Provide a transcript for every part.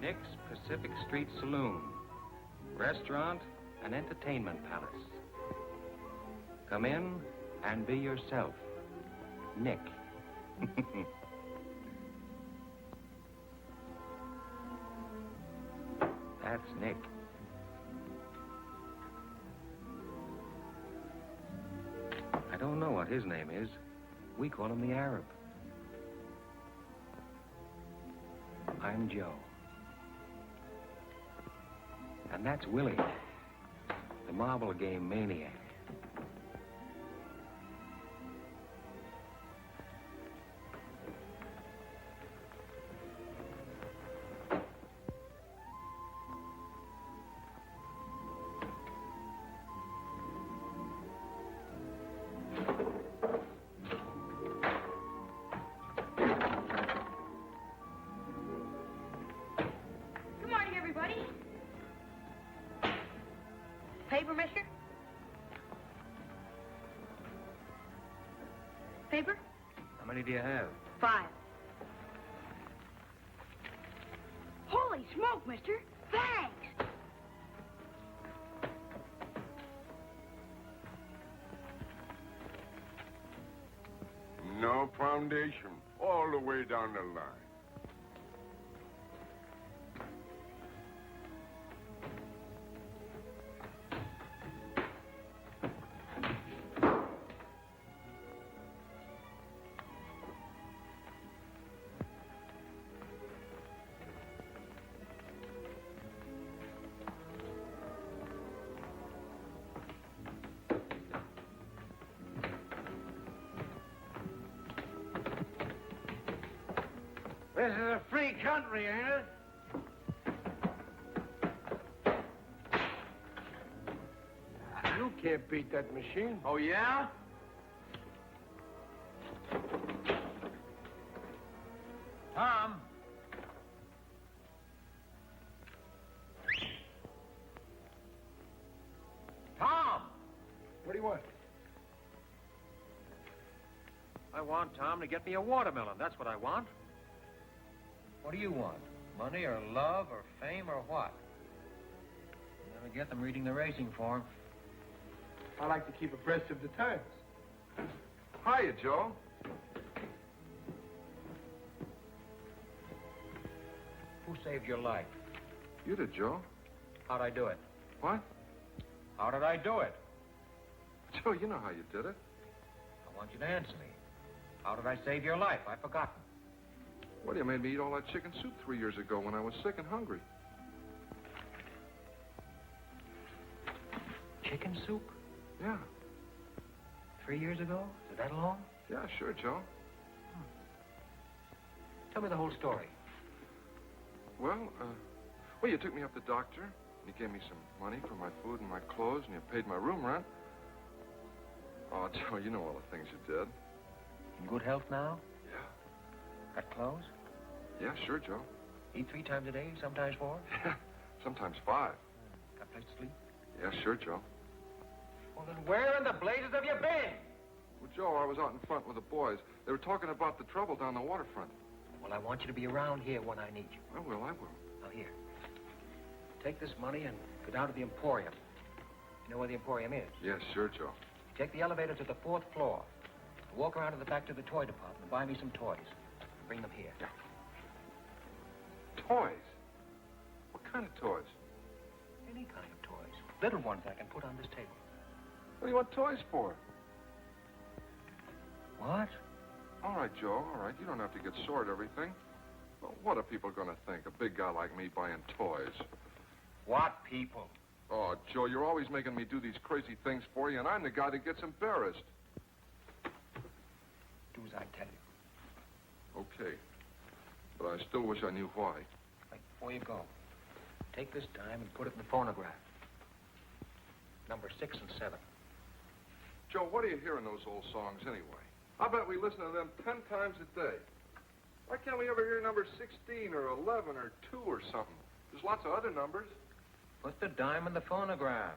Nick's Pacific Street Saloon, restaurant and entertainment palace. Come in and be yourself, Nick. That's Nick. I don't know what his name is. We call him the Arab. I'm Joe. And that's Willie, the marble game maniac. Paper, mister? Paper? How many do you have? 5. Holy smoke, mister. Thanks. No foundation, all the way down the line. This is a free country, ain't it? You can't beat that machine. Oh, yeah? Tom? Tom! What do you want? I want Tom to get me a watermelon. That's what I want. What do you want? Money or love or fame or what? You never get them reading the racing form. I like to keep abreast of the times. Hiya, Joe. Who saved your life? You did, Joe. How'd I do it? What? How did I do it? Joe, you know how you did it. I want you to answer me. How did I save your life? I've forgotten. Well, you made me eat all that chicken soup 3 years ago when I was sick and hungry. Chicken soup? Yeah. 3 years ago? Is it that long? Yeah, sure, Joe. Tell me the whole story. Well, you took me up to the doctor, and you gave me some money for my food and my clothes, and you paid my room rent. Oh, Joe, you know all the things you did. In good health now? Yeah. Got clothes? Yeah, sure, Joe. Eat 3 times a day, sometimes 4? Yeah, sometimes 5. Got a place to sleep? Yeah, sure, Joe. Well, then where in the blazes have you been? Well, Joe, I was out in front with the boys. They were talking about the trouble down the waterfront. Well, I want you to be around here when I need you. I will. Now, here. Take this money and go down to the Emporium. You know where the Emporium is? Yes, sure, Joe. Take the elevator to the 4th floor. Walk around to the back to the toy department and buy me some toys. Bring them here. Yeah. Toys? What kind of toys? Any kind of toys. Little ones I can put on this table. What do you want toys for? What? All right, Joe, all right. You don't have to get sore at everything. Well, what are people going to think? A big guy like me buying toys. What people? Oh, Joe, you're always making me do these crazy things for you, and I'm the guy that gets embarrassed. Do as I tell you. Okay. But I still wish I knew why. Right, before you go, take this dime and put it in the phonograph. Number 6 and 7. Joe, what do you hear in those old songs anyway? I bet we listen to them 10 times a day. Why can't we ever hear number 16 or 11 or 2 or something? There's lots of other numbers. Put the dime in the phonograph.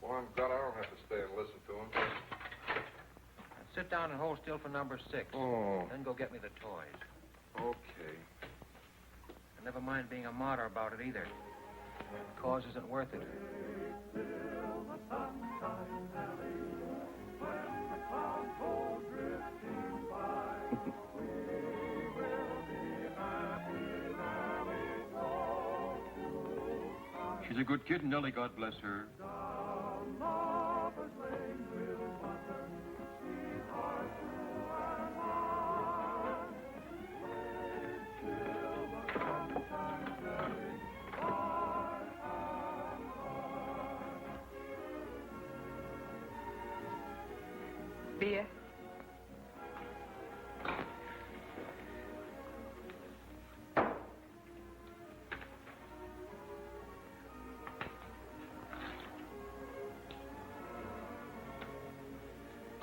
Well, I'm glad I don't have to stay and listen to them. Now sit down and hold still for number 6. Oh. Then go get me the toys. Okay. And Never mind being a martyr about it either. The cause isn't worth it. She's a good kid, Nellie, God bless her. Beer.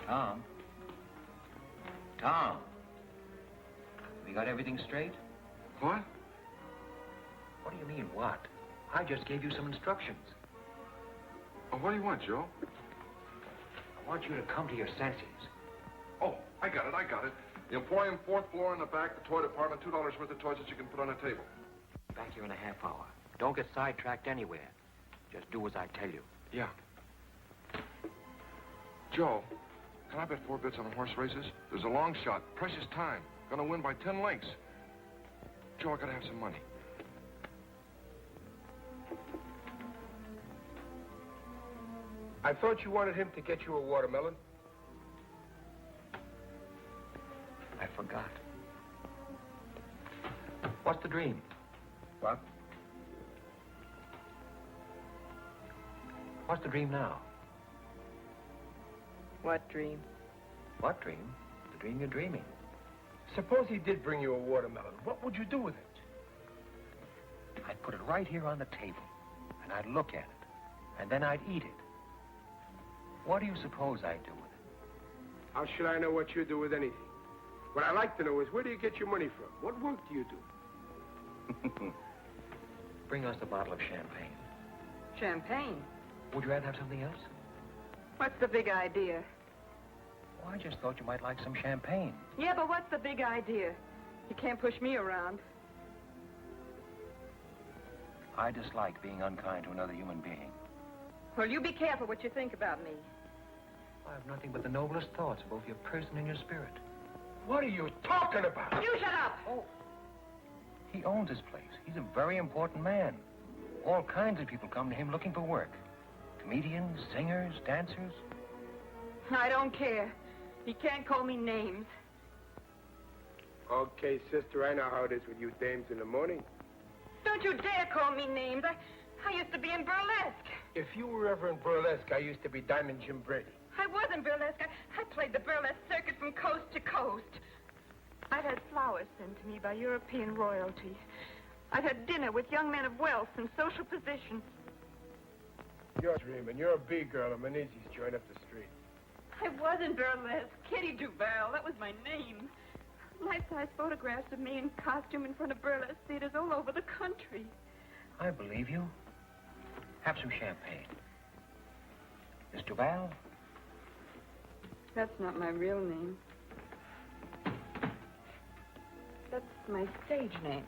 Tom? Tom? We got everything straight? What? What do you mean, what? I just gave you some instructions. Oh, what do you want, Joe? I want you to come to your senses. Oh, I got it. The Emporium, 4th floor in the back, the toy department, $2 worth of toys that you can put on a table. Back here in a half hour. Don't get sidetracked anywhere. Just do as I tell you. Yeah. Joe, can I bet 4 bits on the horse races? There's a long shot, precious time. Gonna win by 10 lengths. Joe, I gotta have some money. I thought you wanted him to get you a watermelon. I forgot. What's the dream? What? What's the dream now? What dream? What dream? The dream you're dreaming. Suppose he did bring you a watermelon. What would you do with it? I'd put it right here on the table, and I'd look at it, and then I'd eat it. What do you suppose I'd do with it? How should I know what you do with anything? What I'd like to know is where do you get your money from? What work do you do? Bring us a bottle of champagne. Champagne. Would you rather have something else? What's the big idea? Oh, I just thought you might like some champagne. Yeah, but what's the big idea? You can't push me around. I dislike being unkind to another human being. Well, you be careful what you think about me. I have nothing but the noblest thoughts of both your person and your spirit. What are you talking about? You shut up! Oh. He owns this place. He's a very important man. All kinds of people come to him looking for work. Comedians, singers, dancers. I don't care. He can't call me names. Okay, sister, I know how it is with you dames in the morning. Don't you dare call me names. I used to be in burlesque. If you were ever in burlesque, I used to be Diamond Jim Brady. I was in burlesque. I played the burlesque circuit from coast to coast. I've had flowers sent to me by European royalty. I've had dinner with young men of wealth and social position. You're dreaming. You're a B-girl at Menezes joint up the street. I was in burlesque. Kitty Duval. That was my name. Life-size photographs of me in costume in front of burlesque theaters all over the country. I believe you. Have some champagne. Miss Duval? That's not my real name. That's my stage name.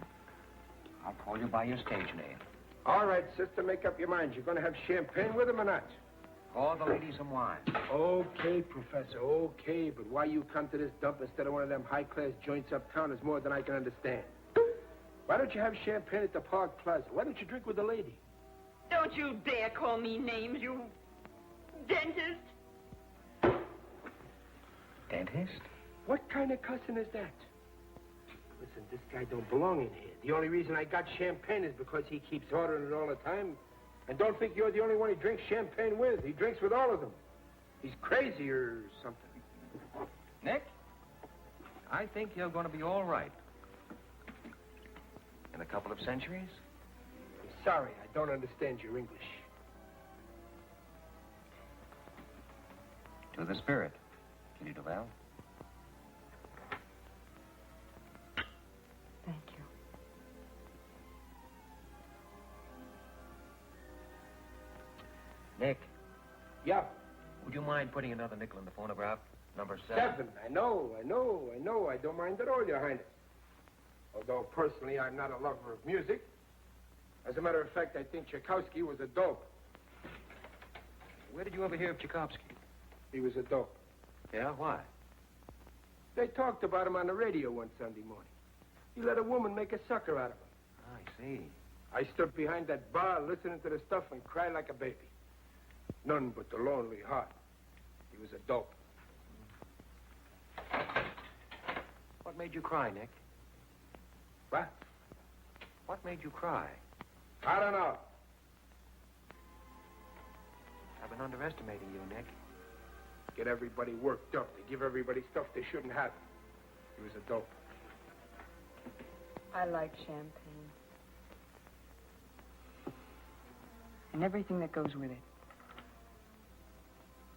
I'll call you by your stage name. All right, sister, make up your mind. You're going to have champagne with him or not? Call the ladies some wine. Okay, Professor, okay. But why you come to this dump instead of one of them high-class joints uptown is more than I can understand. Why don't you have champagne at the Park Plaza? Why don't you drink with the lady? Don't you dare call me names, you dentist. Dentist? What kind of cussing is that? Listen, this guy don't belong in here. The only reason I got champagne is because he keeps ordering it all the time. And don't think you're the only one he drinks champagne with. He drinks with all of them. He's crazy or something. Nick? I think you're going to be all right. In a couple of centuries? I'm sorry, I don't understand your English. To the spirit, Kitty Duval. Thank you. Nick, Yeah. would you mind putting another nickel in the phonograph? Number 7. 7. I know. I don't mind at all, Your Highness. Although personally I'm not a lover of music. As a matter of fact, I think Tchaikovsky was a dope. Where did you ever hear of Tchaikovsky? He was a dope. Yeah, why? They talked about him on the radio one Sunday morning. He let a woman make a sucker out of him. I see. I stood behind that bar listening to the stuff and cried like a baby. None but the lonely heart. He was a dope. What made you cry, Nick? What? What made you cry? I don't know. I've been underestimating you, Nick. Get everybody worked up. They give everybody stuff they shouldn't have. He was a dope. I like champagne. And everything that goes with it.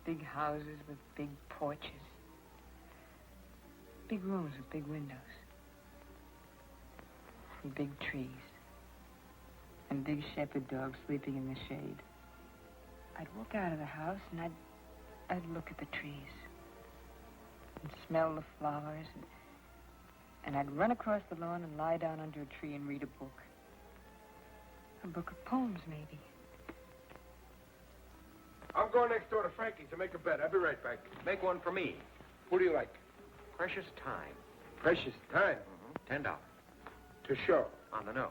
Big houses with big porches. Big rooms with big windows. And big trees. And big shepherd dogs sleeping in the shade. I'd walk out of the house and I'd look at the trees. And smell the flowers. And I'd run across the lawn and lie down under a tree and read a book. A book of poems, maybe. I'm going next door to Frankie's to make a bet. I'll be right back. Make one for me. Who do you like? Precious time. Precious time. $10. To show. On the nose.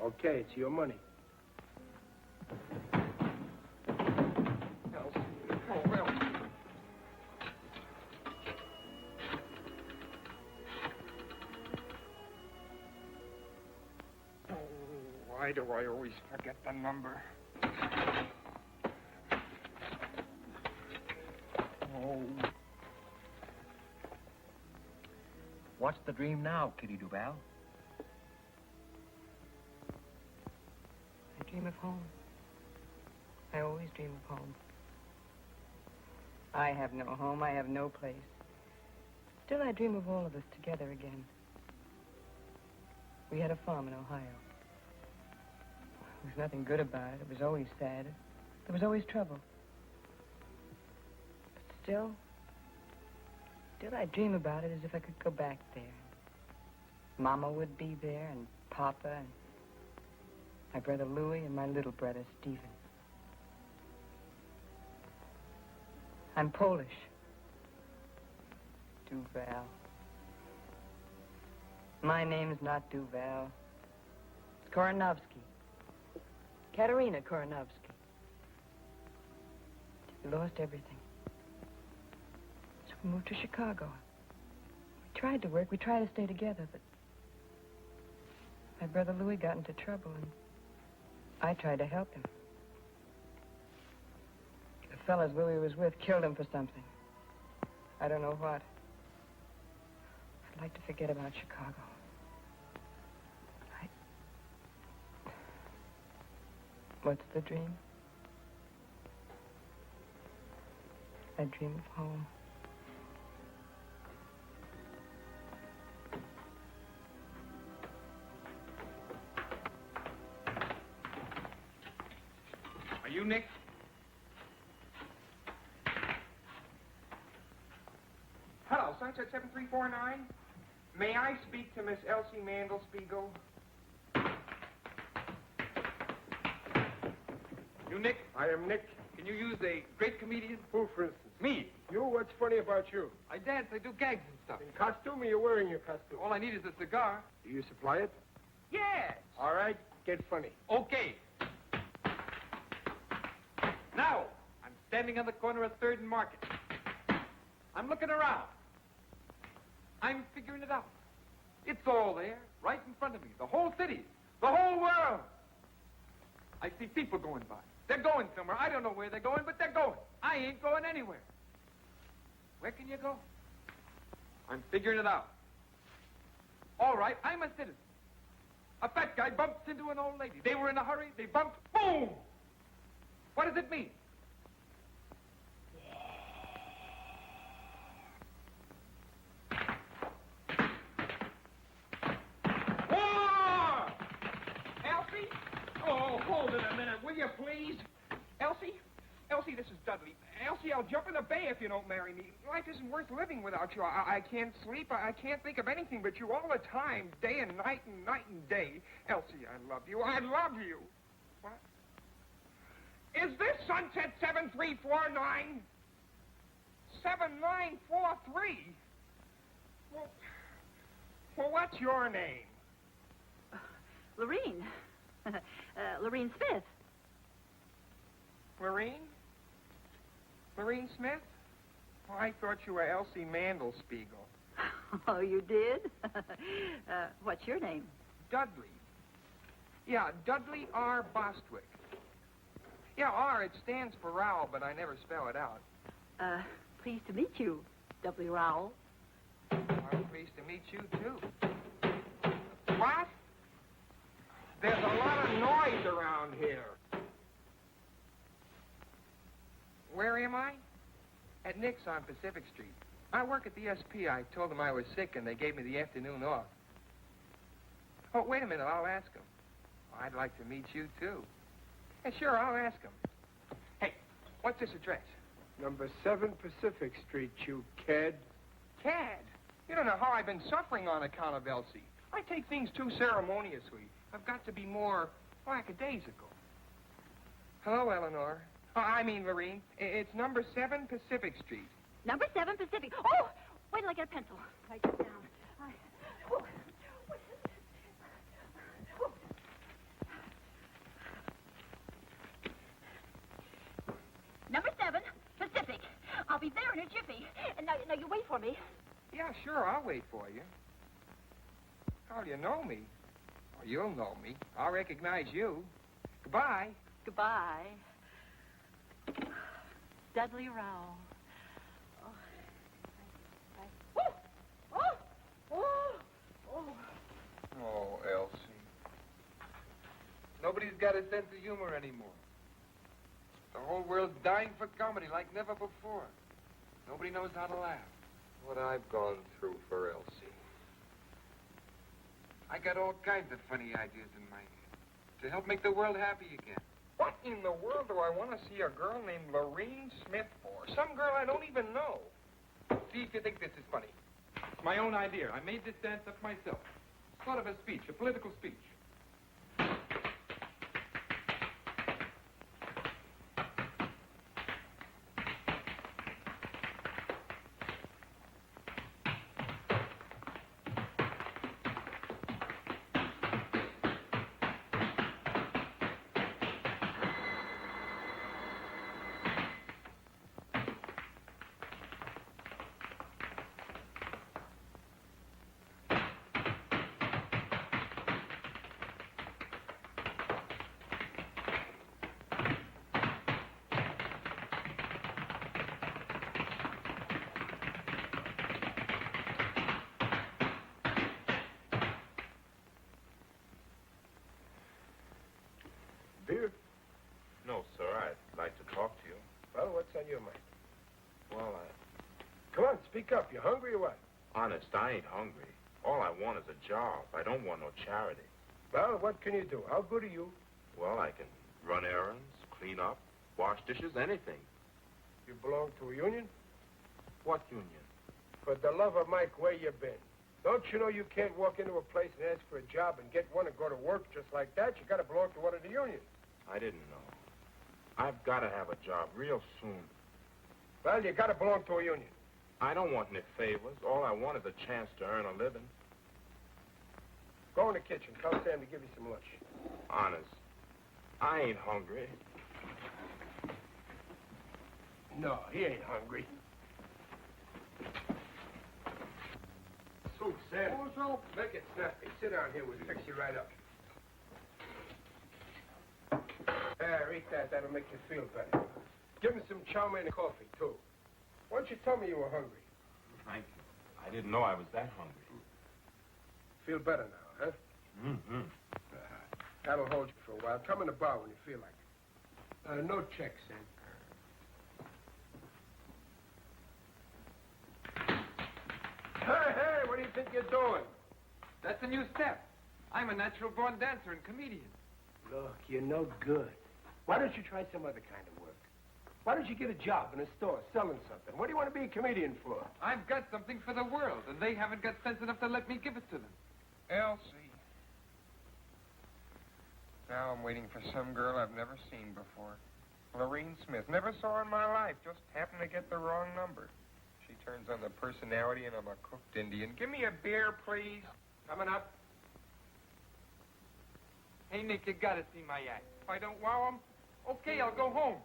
Okay, it's your money. Why do I always forget the number? Oh. What's the dream now, Kitty Duval? I dream of home. I always dream of home. I have no home. I have no place. Still, I dream of all of us together again. We had a farm in Ohio. There was nothing good about it. It was always sad. There was always trouble. But still I dream about it as if I could go back there. Mama would be there, and Papa, and my brother Louis, and my little brother Stephen. I'm Polish. Duval. My name's not Duval. It's Koronovsky. Katerina Koronovsky. We lost everything. So we moved to Chicago. We tried to work. We tried to stay together, but my brother Louis got into trouble, and I tried to help him. The fellas Louis was with killed him for something. I don't know what. I'd like to forget about Chicago. What's the dream? I dream of home. Are you Nick? Hello, Sunset 7349. May I speak to Miss Elsie Mandelspiegel? You Nick? I am Nick. Can you use a great comedian? Who, for instance? Me. You? What's funny about you? I dance, I do gags and stuff. In costume, or you're wearing your costume? All I need is a cigar. Do you supply it? Yes. All right, get funny. Okay. Now, I'm standing on the corner of 3rd and Market. I'm looking around. I'm figuring it out. It's all there, right in front of me. The whole city. The whole world. I see people going by. They're going somewhere. I don't know where they're going, but they're going. I ain't going anywhere. Where can you go? I'm figuring it out. All right, I'm a citizen. A fat guy bumps into an old lady. They were in a hurry. They bumped. Boom! What does it mean? War! Elsie? Oh, hold it a minute, will you, please? Elsie? Elsie, this is Dudley. Elsie, I'll jump in the bay if you don't marry me. Life isn't worth living without you. I can't sleep. I can't think of anything but you all the time, day and night and day. Elsie, I love you. I love you. What? Is this Sunset 7349? 7943? Well, what's your name? Lorene. Lorene Smith. Lorene? Lorene Smith? Oh, I thought you were Elsie Mandelspiegel. Oh, you did? What's your name? Dudley. Yeah, Dudley R. Bostwick. Yeah, R, it stands for Rowell, but I never spell it out. Pleased to meet you, Dudley Rowell. I'm pleased to meet you, too. What? There's a lot of noise around here. Where am I? At Nick's on Pacific Street. I work at the SP. I told them I was sick, and they gave me the afternoon off. Oh, wait a minute. I'll ask them. I'd like to meet you, too. Yeah, sure, I'll ask them. Hey, what's this address? Number 7 Pacific Street, you cad. Cad? You don't know how I've been suffering on account of Elsie. I take things too ceremoniously. I've got to be more lackadaisical. Hello, Eleanor. I mean, Lorene. It's number 7 Pacific Street. Number 7 Pacific. Oh, wait till I get a pencil. Write this down. Oh. Number 7 Pacific. I'll be there in a jiffy. And now you wait for me. Yeah, sure, I'll wait for you. How do you know me? Oh, you'll know me. I'll recognize you. Goodbye. Goodbye. Dudley Rowell. Oh, Elsie. Nobody's got a sense of humor anymore. The whole world's dying for comedy like never before. Nobody knows how to laugh. What I've gone through for Elsie. I got all kinds of funny ideas in my head to help make the world happy again. What in the world do I want to see a girl named Lorene Smith for? Some girl I don't even know. See if you think this is funny. It's my own idea. I made this dance up myself. Sort of a speech, a political speech. Beer? No, sir. I'd like to talk to you. Well, what's on your mind? Well, Come on, speak up. You hungry or what? honest, I ain't hungry. All I want is a job. I don't want no charity. Well, what can you do? How good are you? Well, I can run errands, clean up, wash dishes, anything. You belong to a union? What union? For the love of Mike, where you been? Don't you know you can't walk into a place and ask for a job and get one and go to work just like that? You got to belong to one of the unions. I didn't know. I've got to have a job real soon. Well, you got to belong to a union. I don't want any favors. All I want is a chance to earn a living. Go in the kitchen. Tell Sam to give you some lunch. Honest, I ain't hungry. No, he ain't hungry. Soup, Sam. Oh, soup. Make it snappy. Sit down here. We'll fix you right up. There, eat that. That'll make you feel better. Give him some chow mein and coffee, too. Why don't you tell me you were hungry? Thank you. I didn't know I was that hungry. Feel better now, huh? Mm-hmm. That'll hold you for a while. Come in the bar when you feel like it. No check, Sam. Hey, what do you think you're doing? That's a new step. I'm a natural-born dancer and comedian. Look, you're no good. Why don't you try some other kind of work? Why don't you get a job in a store selling something? What do you want to be a comedian for? I've got something for the world, and they haven't got sense enough to let me give it to them. Elsie. Now I'm waiting for some girl I've never seen before. Lorene Smith. Never saw her in my life. Just happened to get the wrong number. She turns on the personality, and I'm a cooked Indian. Give me a beer, please. Coming up. Hey, Nick, you gotta see my act. If I don't wow 'em, okay, I'll go home.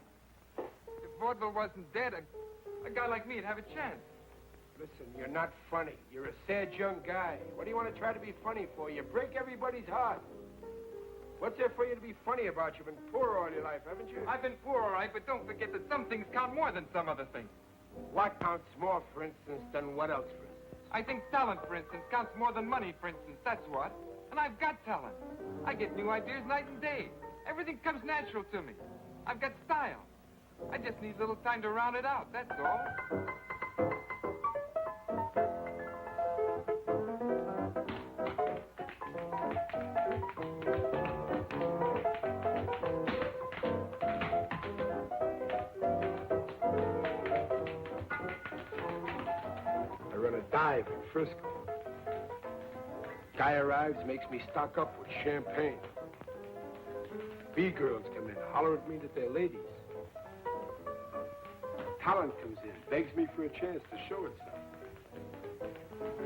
If vaudeville wasn't dead, a guy like me'd have a chance. Listen, you're not funny. You're a sad young guy. What do you want to try to be funny for? You break everybody's heart. What's there for you to be funny about? You've been poor all your life, haven't you? I've been poor, all right, but don't forget that some things count more than some other things. What counts more, for instance, than what else, for instance? I think talent, for instance, counts more than money, for instance. That's what. And I've got talent. I get new ideas night and day. Everything comes natural to me. I've got style. I just need a little time to round it out, that's all. I run a dive in Frisco. Guy arrives, makes me stock up with champagne. B-girls come in, holler at me that they're ladies. Talent comes in, begs me for a chance to show itself.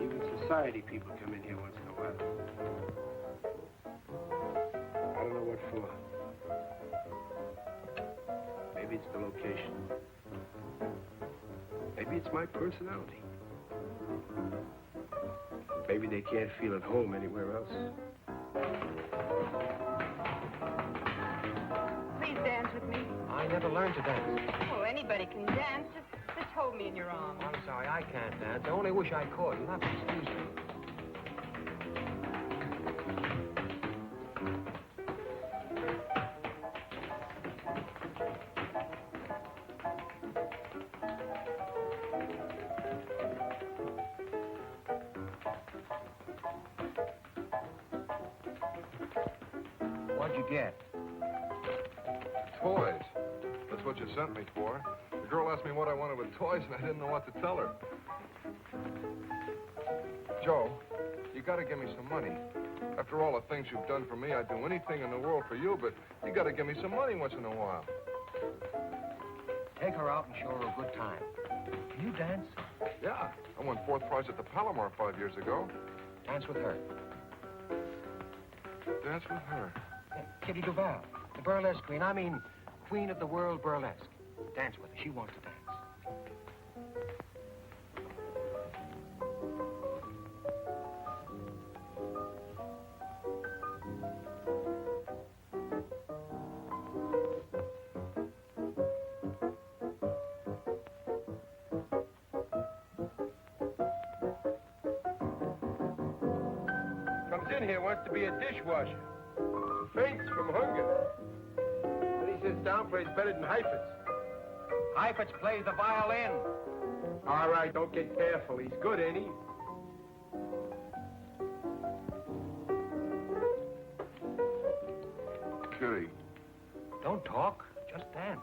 Even society people come in here once in a while. I don't know what for. Maybe it's the location. Maybe it's my personality. Maybe they can't feel at home anywhere else. Please dance with me. I never learned to dance. Well, anybody can dance. Just hold me in your arms. I'm sorry, I can't dance. I only wish I could. You'll have to excuse me. What'd you get? Toys. That's what you sent me for. The girl asked me what I wanted with toys, and I didn't know what to tell her. Joe, you gotta give me some money. After all the things you've done for me, I'd do anything in the world for you, but you gotta give me some money once in a while. Take her out and show her a good time. Can you dance? Yeah, I won 4th prize at the Palomar 5 years ago. Dance with her. Dance with her. Yeah, Kitty Duval, the burlesque queen. I mean, queen of the world burlesque. Dance with her. She wants to dance. Comes in here, wants to be a dishwasher. Faints from hunger. Then he sits down, plays better than Heifetz. Heifetz plays the violin. All right, don't get careful. He's good, ain't he? Kitty. Don't talk. Just dance.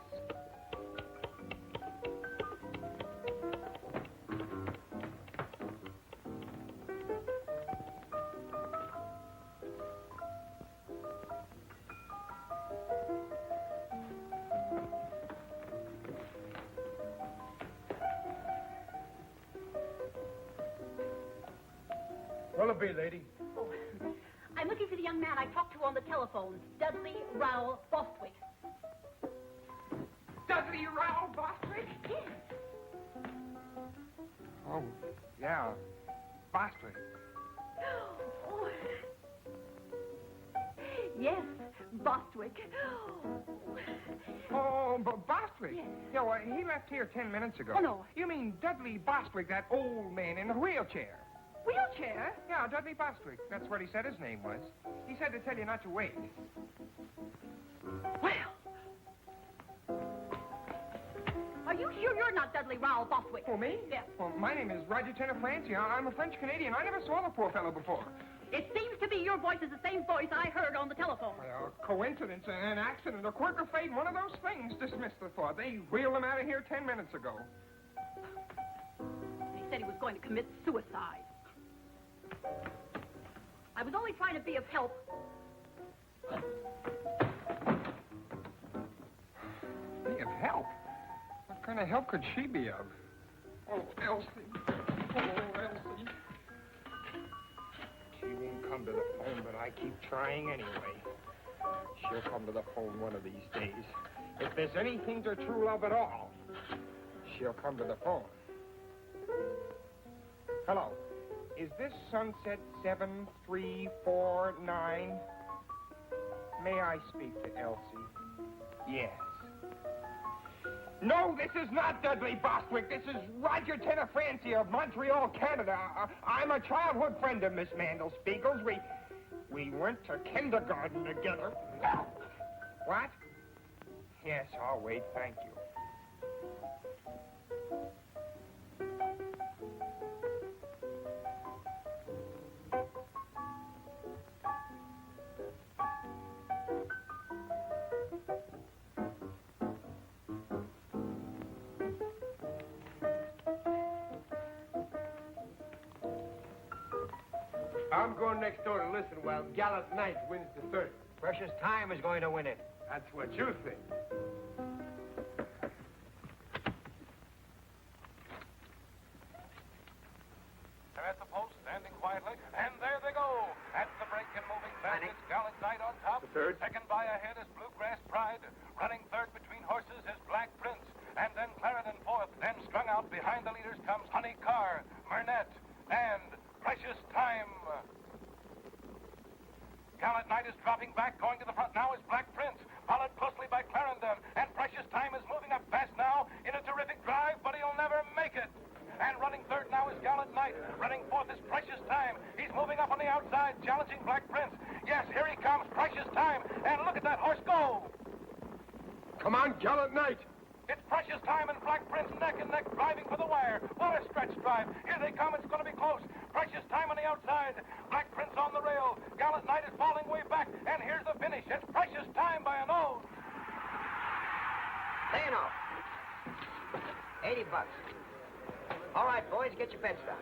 What'll it be, lady? Oh, I'm looking for the young man I talked to on the telephone, Dudley Rowell Bostwick. Dudley Rowell Bostwick? Yes. Oh, yeah. Bostwick. Oh. Yes, Bostwick. Oh, Bostwick? Yes. Yeah, well, he left here 10 minutes ago. Oh, no. You mean Dudley Bostwick, that old man in the wheelchair? Wheelchair? Yeah, Dudley Bostwick. That's what he said his name was. He said to tell you not to wait. Well. Are you sure you're not Dudley Rowell Bostwick? Oh, me? Yes. Well, my name is Roger Turner Clancy. I'm a French-Canadian. I never saw the poor fellow before. It seems to be your voice is the same voice I heard on the telephone. Well, coincidence, an accident, a quirk of fate, one of those things. Dismiss the thought. They wheeled him out of here 10 minutes ago. He said he was going to commit suicide. I was only trying to be of help. Be of help? What kind of help could she be of? Oh, Elsie. Oh, Elsie. She won't come to the phone, but I keep trying anyway. She'll come to the phone one of these days. If there's anything to true love at all, she'll come to the phone. Hello. Is this Sunset 7349? May I speak to Elsie? Yes. No, this is not Dudley Bostwick. This is Roger Tenafranci of Montreal, Canada. I'm a childhood friend of Miss Mandel Spiegel's. We went to kindergarten together. What? Yes, I'll wait. Thank you. I'm going next door to listen while Gallant Knight wins the third. Precious Time is going to win it. That's what you think. They're at the post, standing quietly, and there they go. At the break and moving fast, it's Gallant Knight on top. The third. Second by ahead is Bluegrass Pride. Running third between horses is Black Prince. And then Clarendon fourth. Then strung out behind the leaders comes Honey Carr, Murnett, and Precious Time. Gallant Knight is dropping back, going to the front now is Black Prince, followed closely by Clarendon, and Precious Time is moving up fast now in a terrific drive, but he'll never make it. And running third now is Gallant Knight. Running fourth is Precious Time. He's moving up on the outside, challenging Black Prince. Yes, here he comes, Precious Time, and look at that horse go. Come on, Gallant Knight. It's Precious Time and Black Prince neck and neck driving for the wire. What a stretch drive. Here they come. It's going to be close. Precious Time on the outside. Black Prince on the rail. Gallant Knight is falling way back. And here's the finish. It's Precious Time by a nose. Staying off. $80. All right, boys, get your bets down.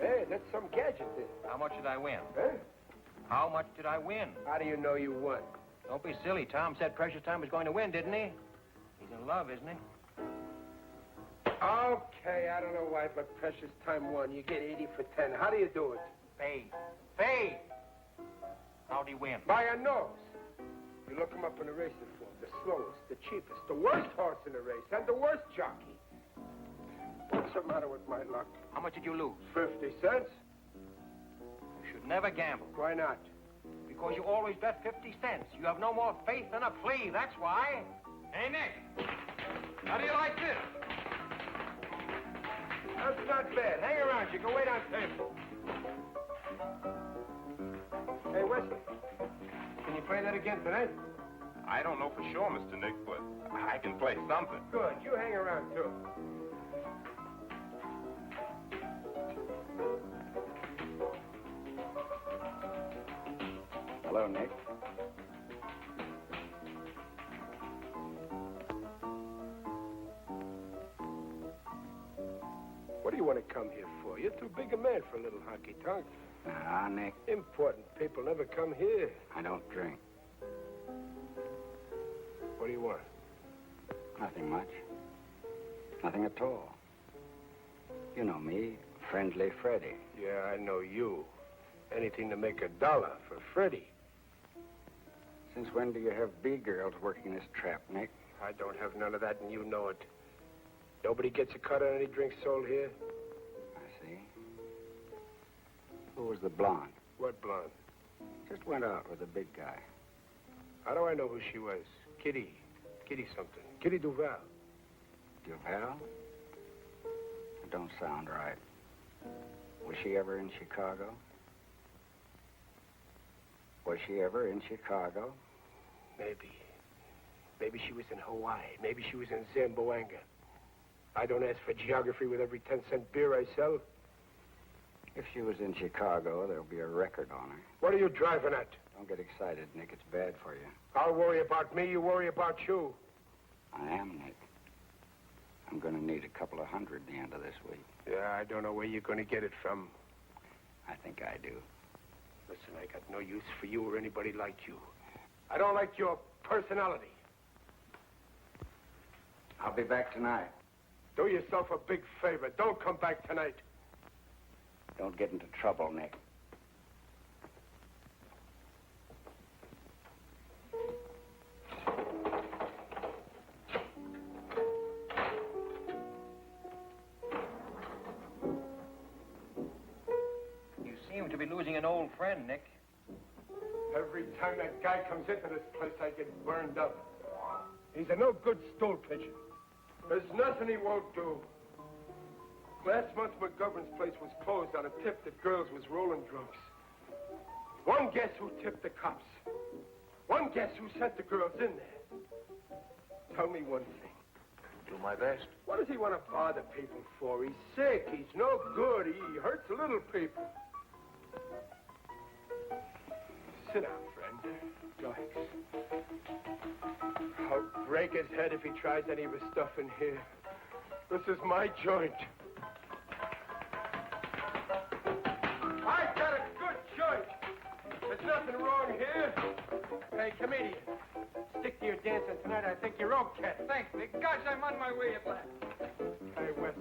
Hey, that's some gadget there. How much did I win? Huh? How much did I win? How do you know you won? Don't be silly. Tom said Precious Time was going to win, didn't he? He's in love, isn't he? Okay, I don't know why, but Precious Time won. You get 80 for 10. How do you do it? Fade. Fade! How'd he win? By a nose. You look him up in the racing form. The slowest, the cheapest, the worst horse in the race, and the worst jockey. What's the matter with my luck? How much did you lose? 50 cents. You should never gamble. Why not? Because you always bet 50 cents. You have no more faith than a flea, that's why. Hey, Nick. How do you like this? That's not bad. Hang around. You can wait on table. Hey, Wesley. Can you play that again tonight? I don't know for sure, Mr. Nick, but I can play something. Good. You hang around, too. Hello, Nick. What do you want to come here for? You're too big a man for a little honky-tonk. Ah, Nick, Important people never come here. I don't drink. What do you want? Nothing much. Nothing at all. You know me, Friendly Freddy. Yeah, I know you. Anything to make $1 for Freddie. Since when do you have B-girls working this trap, Nick? I don't have none of that, and you know it. Nobody gets a cut on any drinks sold here. I see. Who was the blonde? What blonde? Just went out with a big guy. How do I know who she was? Kitty. Kitty something. Kitty Duval. Duval? It don't sound right. Was she ever in Chicago? Was she ever in Chicago? Maybe. Maybe she was in Hawaii. Maybe she was in Zamboanga. I don't ask for geography with every 10-cent beer I sell. If she was in Chicago, there'll be a record on her. What are you driving at? Don't get excited, Nick. It's bad for you. I'll worry about me, you worry about you. I am, Nick. I'm going to need a couple of hundred at the end of this week. Yeah, I don't know where you're going to get it from. I think I do. Listen, I got no use for you or anybody like you. I don't like your personality. I'll be back tonight. Do yourself a big favor. Don't come back tonight. Don't get into trouble, Nick. You seem to be losing an old friend, Nick. Every time that guy comes into this place, I get burned up. He's a no-good stool pigeon. There's nothing he won't do. Last month, McGovern's place was closed on a tip that girls was rolling drunks. One guess who tipped the cops. One guess who sent the girls in there. Tell me one thing. Do my best. What does he want to bother people for? He's sick. He's no good. He hurts little people. Sit down, friend. Relax. I'll break his head if he tries any of his stuff in here. This is my joint. I got a good joint. There's nothing wrong here. Hey, comedian. Stick to your dancing tonight. I think you're okay. Thanks, Nick. Gosh, I'm on my way at last. Hey, West.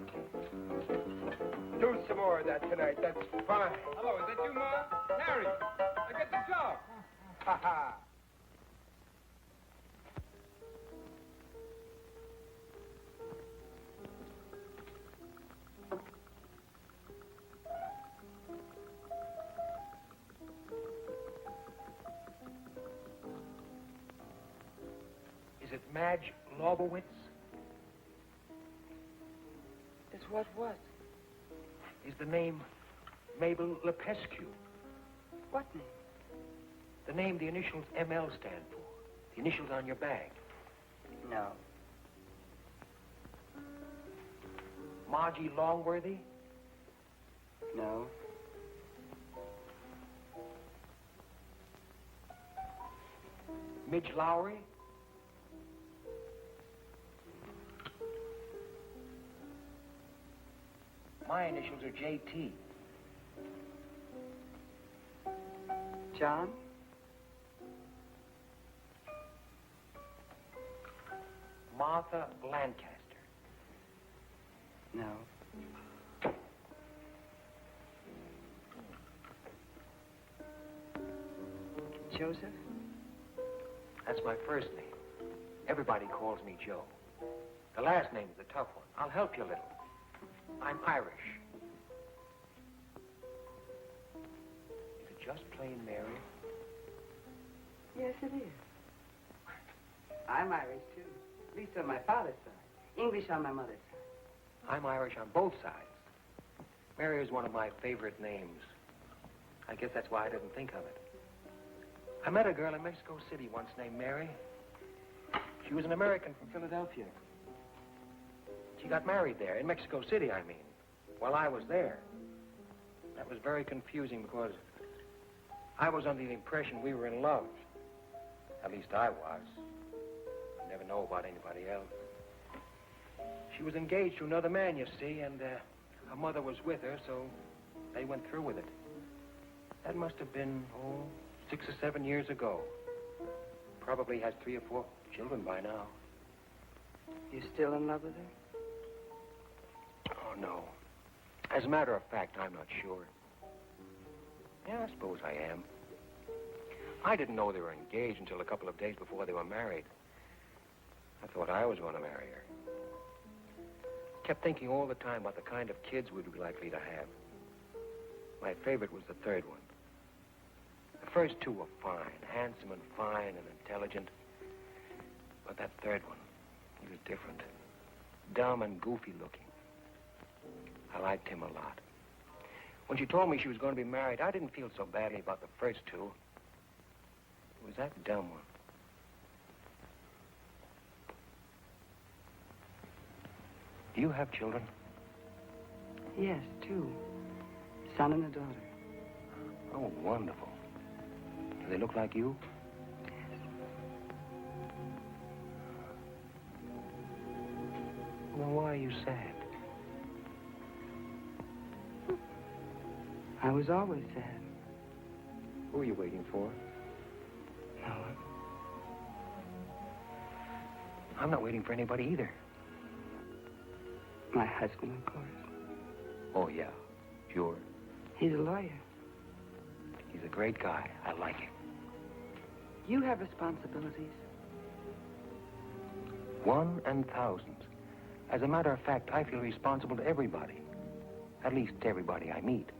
Do some more of that tonight. That's fine. Hello, is that you, Ma? Harry, I got the job. Ha ha. Is it Madge Lobowitz? Is what? Is the name Mabel Lepescu? What name? The name the initials ML stand for. The initials on your bag. No. Margie Longworthy? No. Midge Lowry? My initials are JT. John? Martha Lancaster. No. Joseph? That's my first name. Everybody calls me Joe. The last name is a tough one. I'll help you a little. I'm Irish. Is it just plain Mary? Yes, it is. I'm Irish, too. At least on my father's side. English on my mother's side. I'm Irish on both sides. Mary is one of my favorite names. I guess that's why I didn't think of it. I met a girl in Mexico City once named Mary. She was an American from Philadelphia. She got married there, in Mexico City, I mean, while I was there. That was very confusing because I was under the impression we were in love. At least I was. I never know about anybody else. She was engaged to another man, you see, and her mother was with her, so they went through with it. That must have been, 6 or 7 years ago. Probably has 3 or 4 children by now. You still in love with her? Oh, no. As a matter of fact, I'm not sure. Yeah, I suppose I am. I didn't know they were engaged until a couple of days before they were married. I thought I was going to marry her. Kept thinking all the time about the kind of kids we'd be likely to have. My favorite was the third one. The first 2 were fine, handsome and fine and intelligent. But that third one, he was different. Dumb and goofy looking. I liked him a lot. When she told me she was going to be married, I didn't feel so badly about the first 2. It was that dumb one. Do you have children? Yes, 2. son and a daughter. Oh, wonderful. Do they look like you? Yes. Well, why are you sad? I was always sad. Who are you waiting for? No one. I'm not waiting for anybody either. My husband, of course. Oh, yeah. Sure. He's a lawyer. He's a great guy. I like him. You have responsibilities. 1 and thousands. As a matter of fact, I feel responsible to everybody. At least everybody I meet.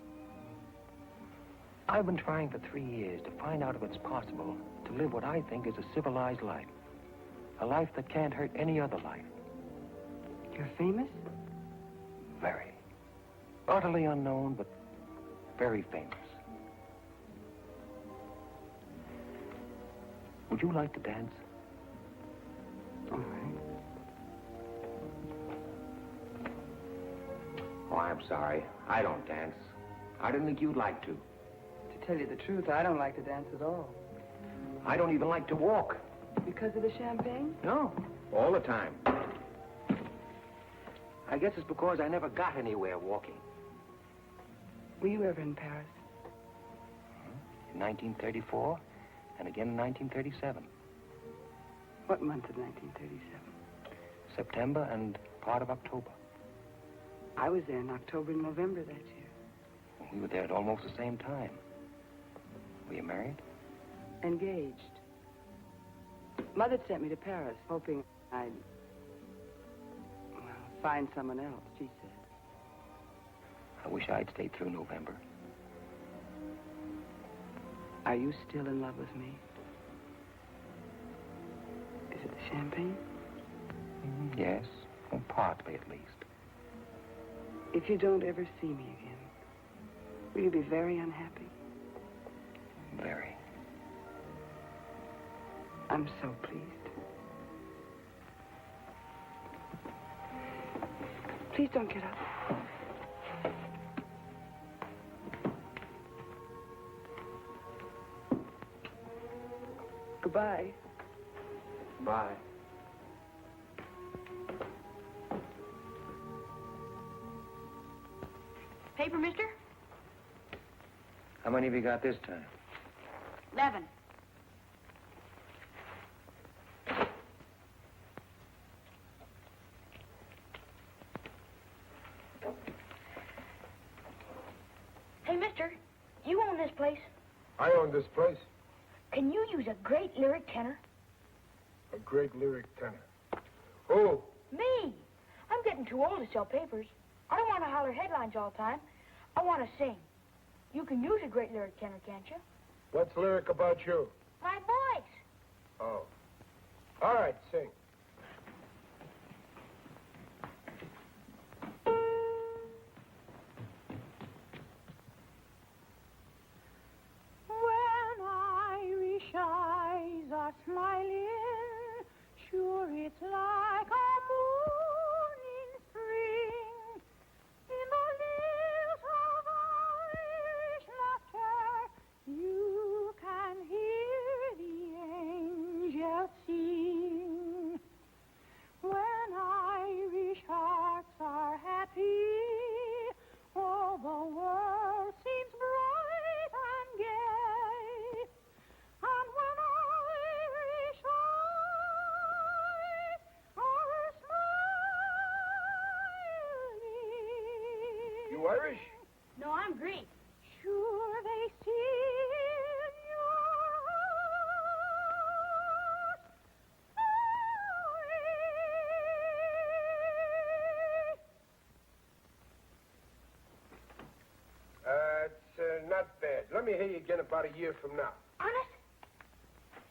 I've been trying for 3 years to find out if it's possible to live what I think is a civilized life. A life that can't hurt any other life. You're famous? Very. Utterly unknown, but very famous. Would you like to dance? All right. Oh, I'm sorry. I don't dance. I didn't think you'd like to. To tell you the truth, I don't like to dance at all. I don't even like to walk. Because of the champagne? No, all the time. I guess it's because I never got anywhere walking. Were you ever in Paris? In 1934, and again in 1937. What month of 1937? September and part of October. I was there in October and November that year. We were there at almost the same time. Were you married? Engaged. Mother sent me to Paris, hoping I'd, well, find someone else, she said. I wish I'd stayed through November. Are you still in love with me? Is it the champagne? Yes, well, partly at least. If you don't ever see me again, will you be very unhappy? Very. I'm so pleased. Please don't get up. Goodbye. Bye. Paper, mister? How many have you got this time? 11. Hey, mister, you own this place. I own this place. Can you use a great lyric tenor? A great lyric tenor. Who? Me. I'm getting too old to sell papers. I don't want to holler headlines all the time. I want to sing. You can use a great lyric tenor, can't you? What's lyric about you? My voice. Oh. All right, sing. When Irish eyes are smiling, sure it's like a moon in spring. In the lilt of Irish laughter, you can hear the angels sing. When Irish hearts are happy, all the world seems bright and gay. And when Irish eyes are smiling. You Irish? No, I'm Greek. Sure they see in your heart. It's not bad. Let me hear you again about a year from now. Honest?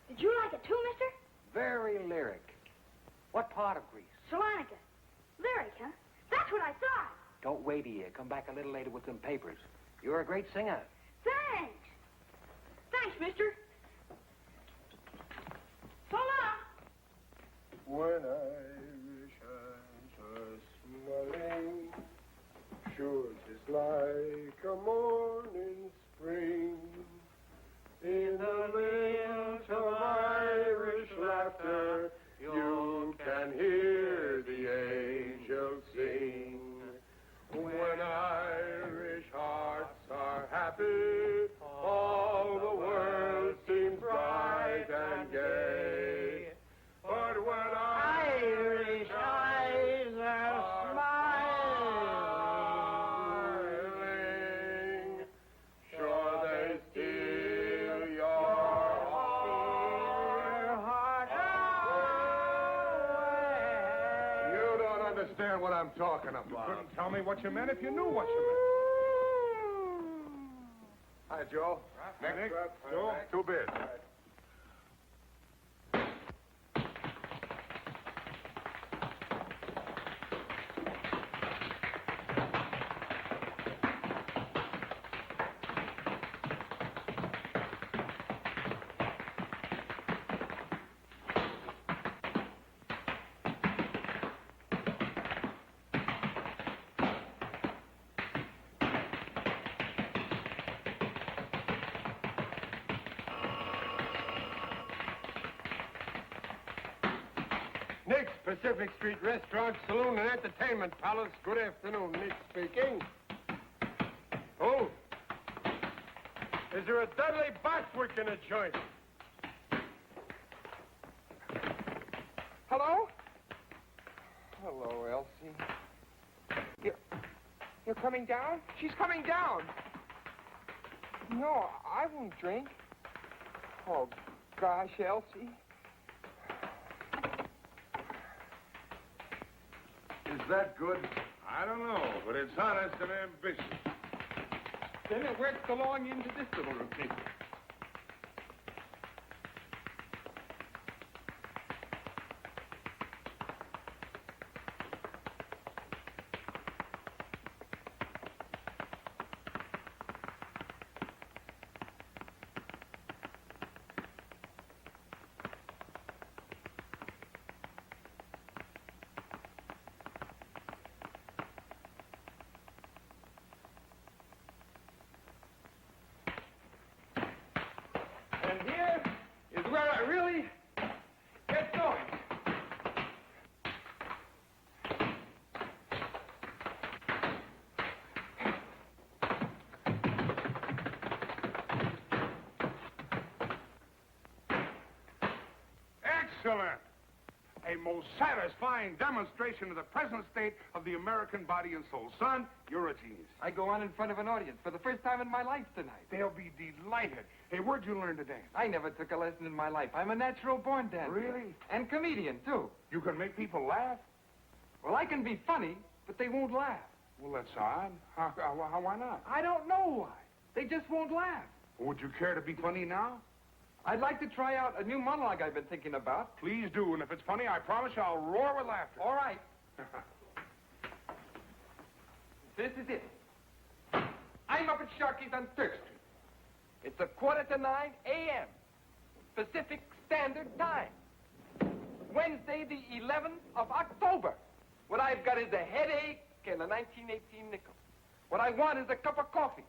Did you like it too, mister? Very lyric. What part of Greece? Salonica. Lyric, huh? That's what I thought. Don't wait a year. Come back a little later with some papers. You're a great singer. Thanks. Thanks, mister. So long. When Irish eyes are smiling, sure it's like a morning spring. In the midst of Irish laughter, you can hear the angels sing. When Irish hearts are happy, all the world seems bright and gay. But when Irish eyes are smiling, sure they steal your heart away. You don't understand what I'm talking about. You couldn't tell me what you meant if you knew what you meant. Hi, Joe. Nick, Joe, two beers. Nick's Pacific Street Restaurant, Saloon, and Entertainment Palace. Good afternoon, Nick speaking. Oh? Is there a Dudley Bostwick in the joint? Hello? Hello, Elsie. You're coming down? She's coming down. No, I won't drink. Oh, gosh, Elsie. Is that good? I don't know, but it's honest and ambitious. Then it works along into this little routine. And here is where I really get going. Excellent. A most satisfying demonstration of the present state of the American body and soul. Son, you're a genius. I go on in front of an audience for the first time in my life tonight. They'll be delighted. Hey, where'd you learn to dance? I never took a lesson in my life. I'm a natural-born dancer. Really? And comedian, too. You can make people laugh? Well, I can be funny, but they won't laugh. Well, that's odd. Why not? I don't know why. They just won't laugh. Would you care to be funny now? I'd like to try out a new monologue I've been thinking about. Please do, and if it's funny, I promise you I'll roar with laughter. All right. This is it. I'm up at Sharkey's on 3rd Street. It's 8:45 a.m. Pacific Standard Time. Wednesday, the 11th of October. What I've got is a headache and a 1918 nickel. What I want is a cup of coffee.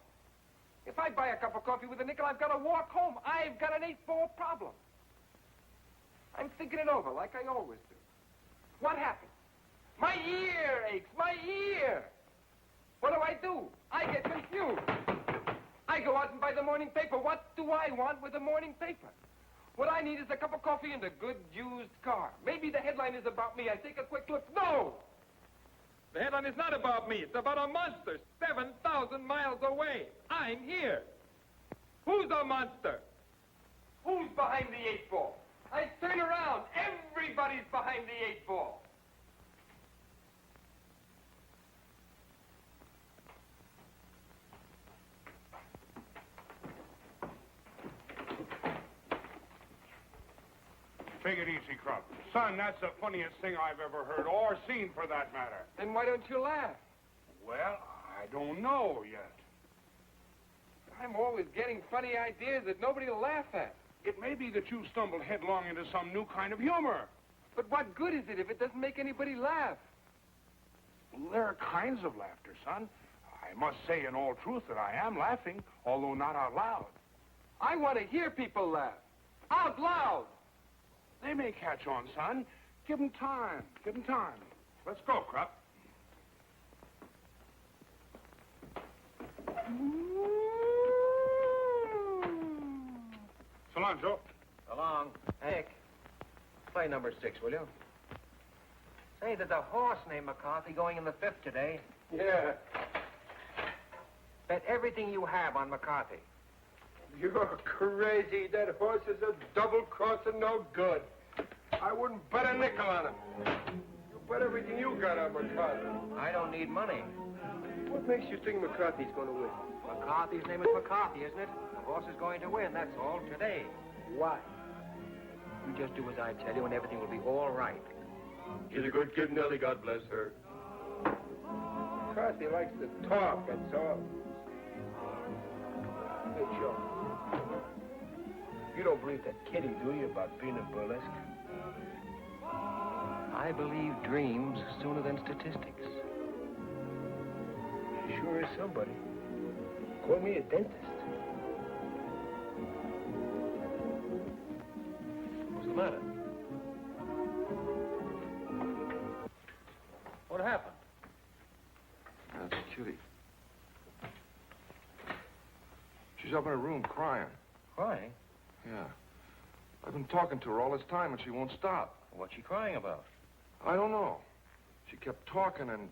If I buy a cup of coffee with a nickel, I've got to walk home. I've got an 8-ball problem. I'm thinking it over like I always do. What happened? My ear aches. My ear. What do? I get confused. I go out and buy the morning paper. What do I want with the morning paper? What I need is a cup of coffee and a good used car. Maybe the headline is about me. I take a quick look. No! The headline is not about me. It's about a monster 7,000 miles away. I'm here. Who's a monster? Who's behind the 8-ball? I turn around. Everybody's behind the 8-ball. Take it easy, Crump. Son, that's the funniest thing I've ever heard, or seen for that matter. Then why don't you laugh? Well, I don't know yet. I'm always getting funny ideas that nobody will laugh at. It may be that you stumbled headlong into some new kind of humor. But what good is it if it doesn't make anybody laugh? There are kinds of laughter, son. I must say in all truth that I am laughing, although not out loud. I want to hear people laugh. Out loud. They may catch on, son. Give 'em time. Give 'em time. Let's go, Krupp. So long, Joe. So long. Nick, play number 6, will you? Say, there's a horse named McCarthy going in the 5th today. Yeah. Bet everything you have on McCarthy. You're crazy. That horse is a double-crossing no good. I wouldn't bet a nickel on him. You bet everything you got on McCarthy. I don't need money. What makes you think McCarthy's going to win? McCarthy's name is McCarthy, isn't it? The horse is going to win, that's all, today. Why? You just do as I tell you and everything will be all right. She's a good kid, Nellie. God bless her. McCarthy likes to talk, that's all. Hey, Joe. You don't believe that kiddie, do you, about being a burlesque? I believe dreams sooner than statistics. She sure is somebody. Call me a dentist. What's the matter? What happened? That's Kitty. She's up in her room crying. Crying? Yeah. I've been talking to her all this time, and she won't stop. What's she crying about? I don't know. She kept talking, and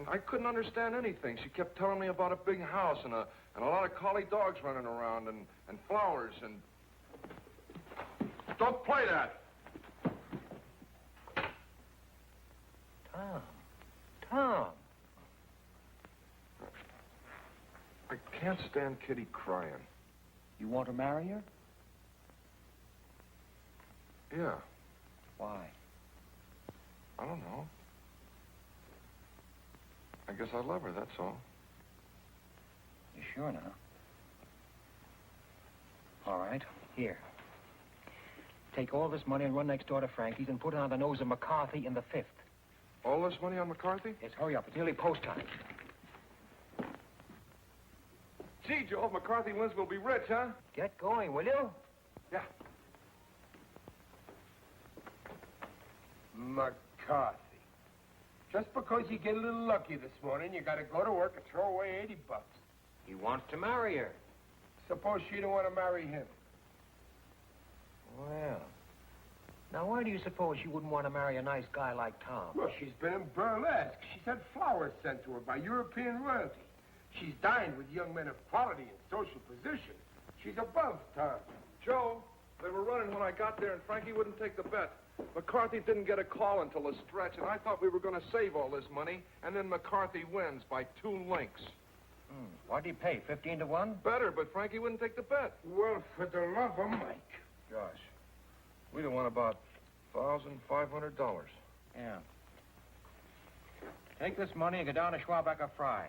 I couldn't understand anything. She kept telling me about a big house and a lot of collie dogs running around and flowers and... Don't play that! Tom. I can't stand Kitty crying. You want to marry her? Yeah. Why? I don't know. I guess I love her, that's all. You sure now? All right, here. Take all this money and run next door to Frankie's and put it on the nose of McCarthy in the 5th. All this money on McCarthy? Yes, hurry up. It's nearly post time. Gee, Joe, if McCarthy wins, we'll be rich, huh? Get going, will you? Yeah. McCarthy. Just because you get a little lucky this morning, you got to go to work and throw away $80. He wants to marry her. Suppose she don't want to marry him. Well, now why do you suppose she wouldn't want to marry a nice guy like Tom? Well, she's been in burlesque. She's had flowers sent to her by European royalty. She's dined with young men of quality and social position. She's above Tom. Joe, they were running when I got there, and Frankie wouldn't take the bet. McCarthy didn't get a call until the stretch, and I thought we were going to save all this money, and then McCarthy wins by 2 links. What'd he pay, 15 to 1? Better, but Frankie wouldn't take the bet. Well, for the love of Mike. Gosh, we'd have won about $1,500. Yeah. Take this money and go down to Schwabacher Fry.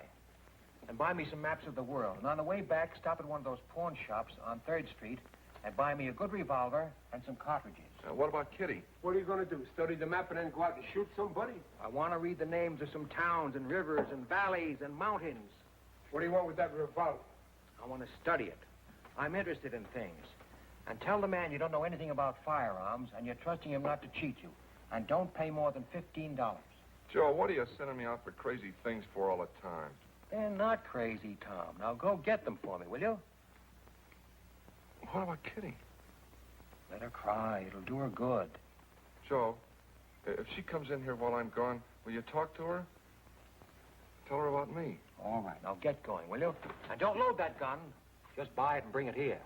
And buy me some maps of the world. And on the way back, stop at one of those pawn shops on 3rd Street and buy me a good revolver and some cartridges. What about Kitty? What are you going to do, study the map and then go out and shoot somebody? I want to read the names of some towns and rivers and valleys and mountains. What do you want with that revolver? I want to study it. I'm interested in things. And tell the man you don't know anything about firearms and you're trusting him not to cheat you. And don't pay more than $15. Joe, what are you sending me out for crazy things for all the time? They're not crazy, Tom. Now go get them for me, will you? What about Kitty? Let her cry. It'll do her good. Joe, if she comes in here while I'm gone, will you talk to her? Tell her about me. All right. Now get going, will you? And don't load that gun. Just buy it and bring it here.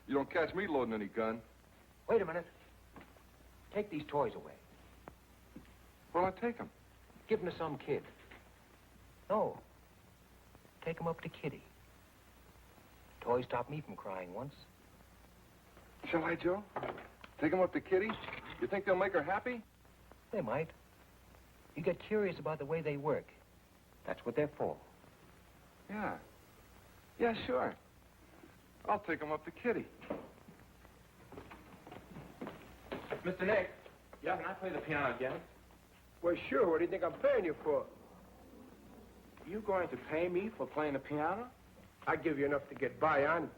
You don't catch me loading any gun. Wait a minute. Take these toys away. Where'll I take them? Give them to some kid. No. Take them up to Kitty. Toys stopped me from crying once. Shall I, Joe? Take them up to Kitty? You think they'll make her happy? They might. You get curious about the way they work. That's what they're for. Yeah. Yeah, sure. I'll take them up to Kitty. Mr. Nick. Yeah, can I play the piano again? Well, sure. What do you think I'm paying you for? You going to pay me for playing the piano? I give you enough to get by on.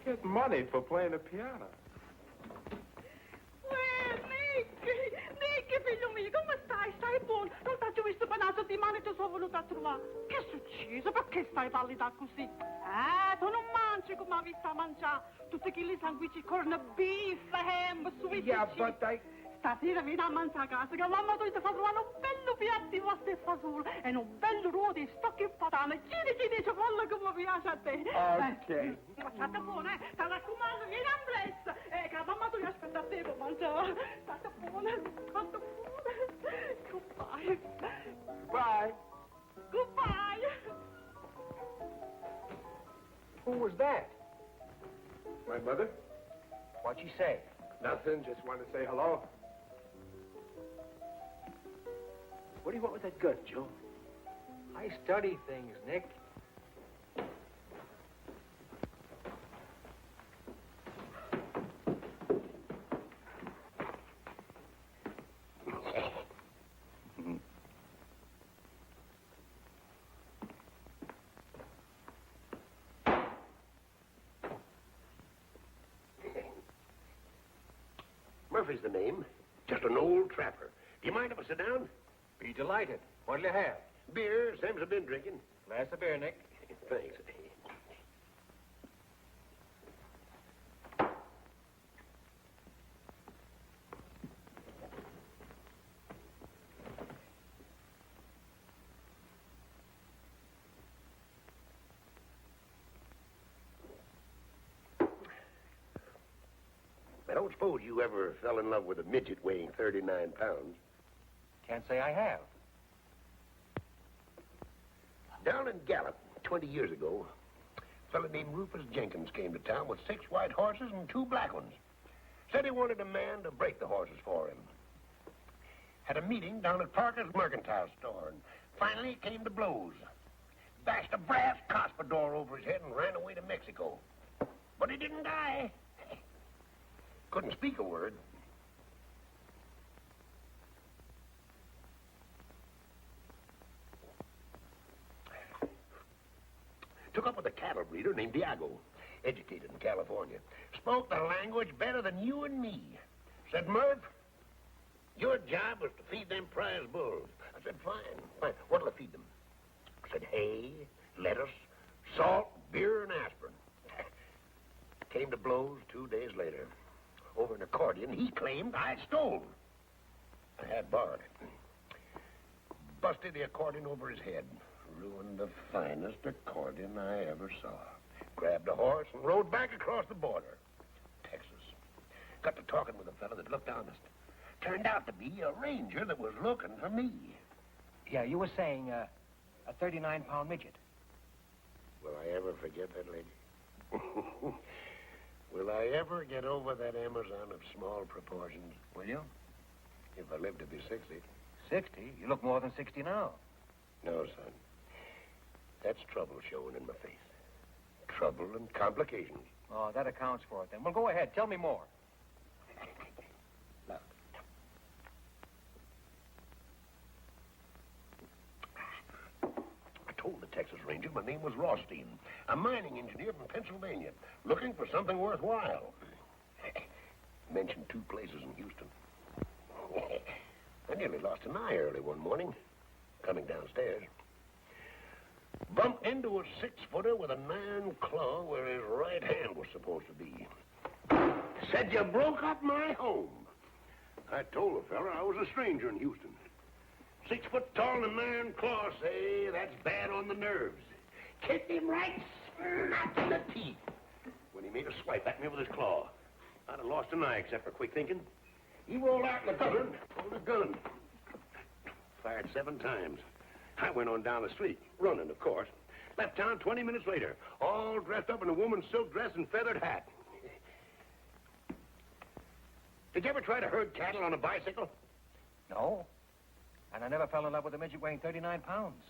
Get money for playing the piano. Nick, figlio mio, come stai? Stai buono? Non t'ho visto per una settimana e ti sono venuta a trovare. Che è successo? Perché stai pallida così? Tu non mangi come hai visto a mangiare. Tutti quelli sanguici, corn beef, ham, sweet Yeah, cheese. but I... Stasera vieni a mangiare a casa, che mamma ti fa trovare un bello piatto di pasta e fagioli e un bello ruolo di stocchi e patane. Giri, cipolla come piace a te. Ok. State buono, eh? Ti raccomando, vieni a presto. Che mamma ti aspetta a te per mangiare. State buono, state buono. Goodbye. Bye. Goodbye. Who was that? My mother? What'd she say? Nothing, just wanted to say hello. What do you want with that gun, Joe? I study things, Nick. Murphy's the name. Just an old trapper. Do you mind if I sit down? Be delighted. What'll you have? Beer, Sam's have been drinking. Glass of beer, Nick. Thanks. I don't suppose you ever fell in love with a midget weighing 39 pounds. Can't say I have. Down in Gallup, 20 years ago, a fellow named Rufus Jenkins came to town with 6 white horses and 2 black ones. Said he wanted a man to break the horses for him. Had a meeting down at Parker's mercantile store, and finally it came to blows. Bashed a brass cuspidor over his head and ran away to Mexico. But he didn't die. Couldn't speak a word. Took up with a cattle breeder named Diago, educated in California. Spoke the language better than you and me. Said, Murph, your job was to feed them prize bulls. I said, fine. What'll I feed them? Said, hay, lettuce, salt, beer, and aspirin. Came to blows 2 days later. Over an accordion he claimed I stole. I had borrowed it. Busted the accordion over his head. Ruined the finest accordion I ever saw. Grabbed a horse and rode back across the border. Texas. Got to talking with a fellow that looked honest. Turned out to be a ranger that was looking for me. Yeah, you were saying a 39-pound midget. Will I ever forget that lady? Will I ever get over that Amazon of small proportions? Will you? If I live to be 60. 60? You look more than 60 now. No, son. That's trouble showing in my face. Trouble and complications. Oh, that accounts for it then. Well, go ahead. Tell me more. Look. I told the Texas Ranger my name was Rothstein, a mining engineer from Pennsylvania, looking for something worthwhile. Mentioned 2 places in Houston. I nearly lost an eye early one morning, coming downstairs. Bumped into a 6-footer with an iron claw where his right hand was supposed to be. Said you broke up my home. I told the fella I was a stranger in Houston. 6 foot tall and an iron claw, say, that's bad on the nerves. Kicked him right smack in the teeth when he made a swipe at me with his claw. I'd have lost an eye except for quick thinking. He rolled out in the gutter and pulled a gun. Fired 7 times. I went on down the street, running, of course. Left town 20 minutes later, all dressed up in a woman's silk dress and feathered hat. Did you ever try to herd cattle on a bicycle? No. And I never fell in love with a midget weighing 39 pounds.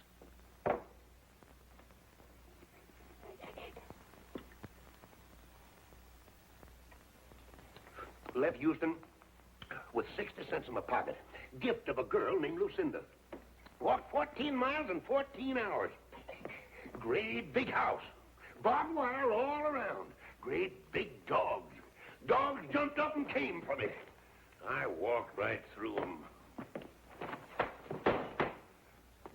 Left Houston with 60 cents in my pocket. Gift of a girl named Lucinda. Walked 14 miles in 14 hours. Great big house. Barbed wire all around. Great big dogs. Dogs jumped up and came for me. I walked right through them.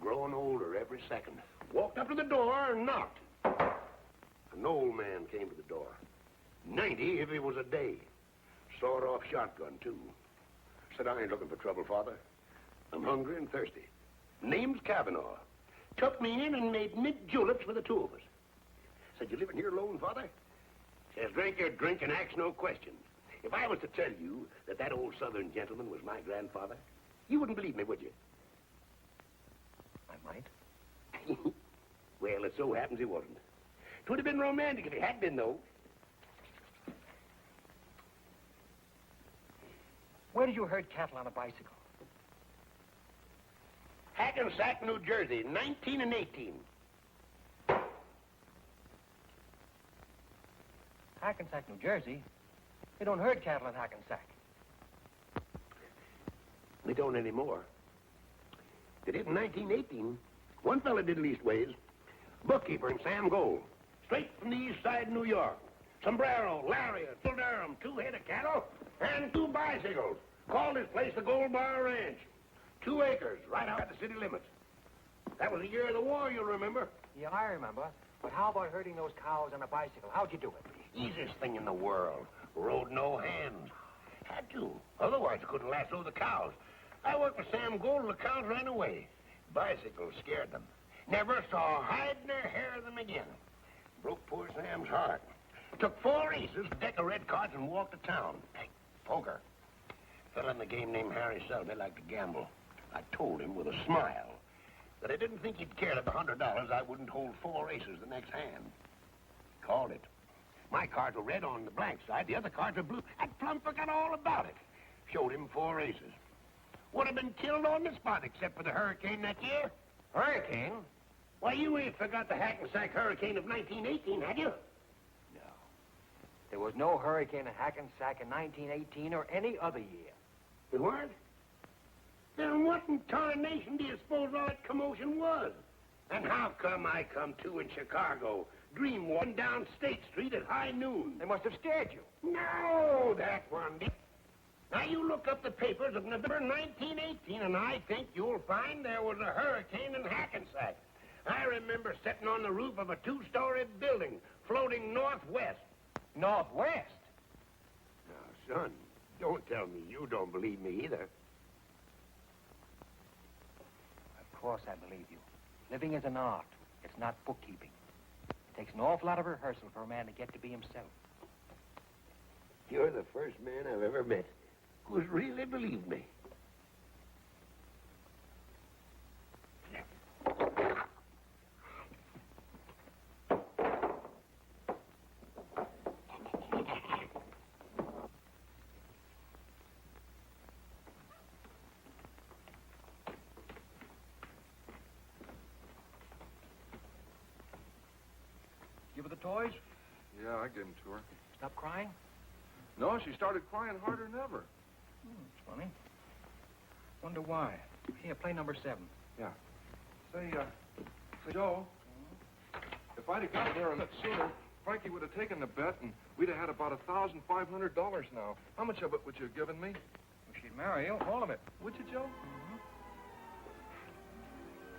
Growing older every second. Walked up to the door and knocked. An old man came to the door. 90 if it was a day. Sawed-off shotgun, too. Said, I ain't looking for trouble, Father. I'm hungry and thirsty. Name's Kavanaugh. Took me in and made mint juleps for the two of us. Said, you living here alone, Father? Says, drink your drink and ask no questions. If I was to tell you that that old Southern gentleman was my grandfather, you wouldn't believe me, would you? I might. Well, it so happens he wasn't. 'Twould have been romantic if he had been, though. Where did you herd cattle on a bicycle? Hackensack, New Jersey, 19 and 18. Hackensack, New Jersey? They don't herd cattle in Hackensack. They don't anymore. They did in 1918. One fella did leastways. Bookkeeper in Sam Gold. Straight from the east side of New York. Sombrero, lariat, full Durham, 2 head of cattle, and 2 bicycles. Called his place the Gold Bar Ranch. 2 acres, right out at the city limits. That was the year of the war, you'll remember. Yeah, I remember. But how about herding those cows on a bicycle? How'd you do it? Easiest thing in the world. Rode no hands. Had to. Otherwise, you couldn't lasso the cows. I worked for Sam Gold, and the cows ran away. Bicycles scared them. Never saw hide nor hair of them again. Broke poor Sam's heart. Took 4 aces, a deck of red cards, and walked to town. Hey, poker. Fella in the game named Harry Selby liked to gamble. I told him with a smile that I didn't think he'd care that the $100 I wouldn't hold 4 aces the next hand. Called it. My cards were red on the blank side, the other cards were blue. That plumb forgot all about it. Showed him 4 aces. Would have been killed on the spot except for the hurricane that year. Hurricane? Why, you ain't forgot the Hackensack hurricane of 1918, had you? No. There was no hurricane in Hackensack in 1918 or any other year. There weren't? Then what in tarnation do you suppose all that commotion was? And how come I come to in Chicago, dream walking down State Street at high noon? They must have scared you. No, that one did. Now, you look up the papers of November 1918, and I think you'll find there was a hurricane in Hackensack. I remember sitting on the roof of a 2-story building, floating northwest. Northwest? Now, son, don't tell me you don't believe me either. Of course I believe you. Living is an art. It's not bookkeeping. It takes an awful lot of rehearsal for a man to get to be himself. You're the first man I've ever met who's really believed me. Give her the toys? Yeah, I gave them to her. Stop crying? No, she started crying harder than ever. It's funny. Wonder why. Here, play number 7. Yeah. Say, Joe, if I'd have gotten there a bit sooner, Frankie would have taken the bet, and we'd have had about $1,500 now. How much of it would you have given me? Well, she'd marry you, all of it. Would you, Joe?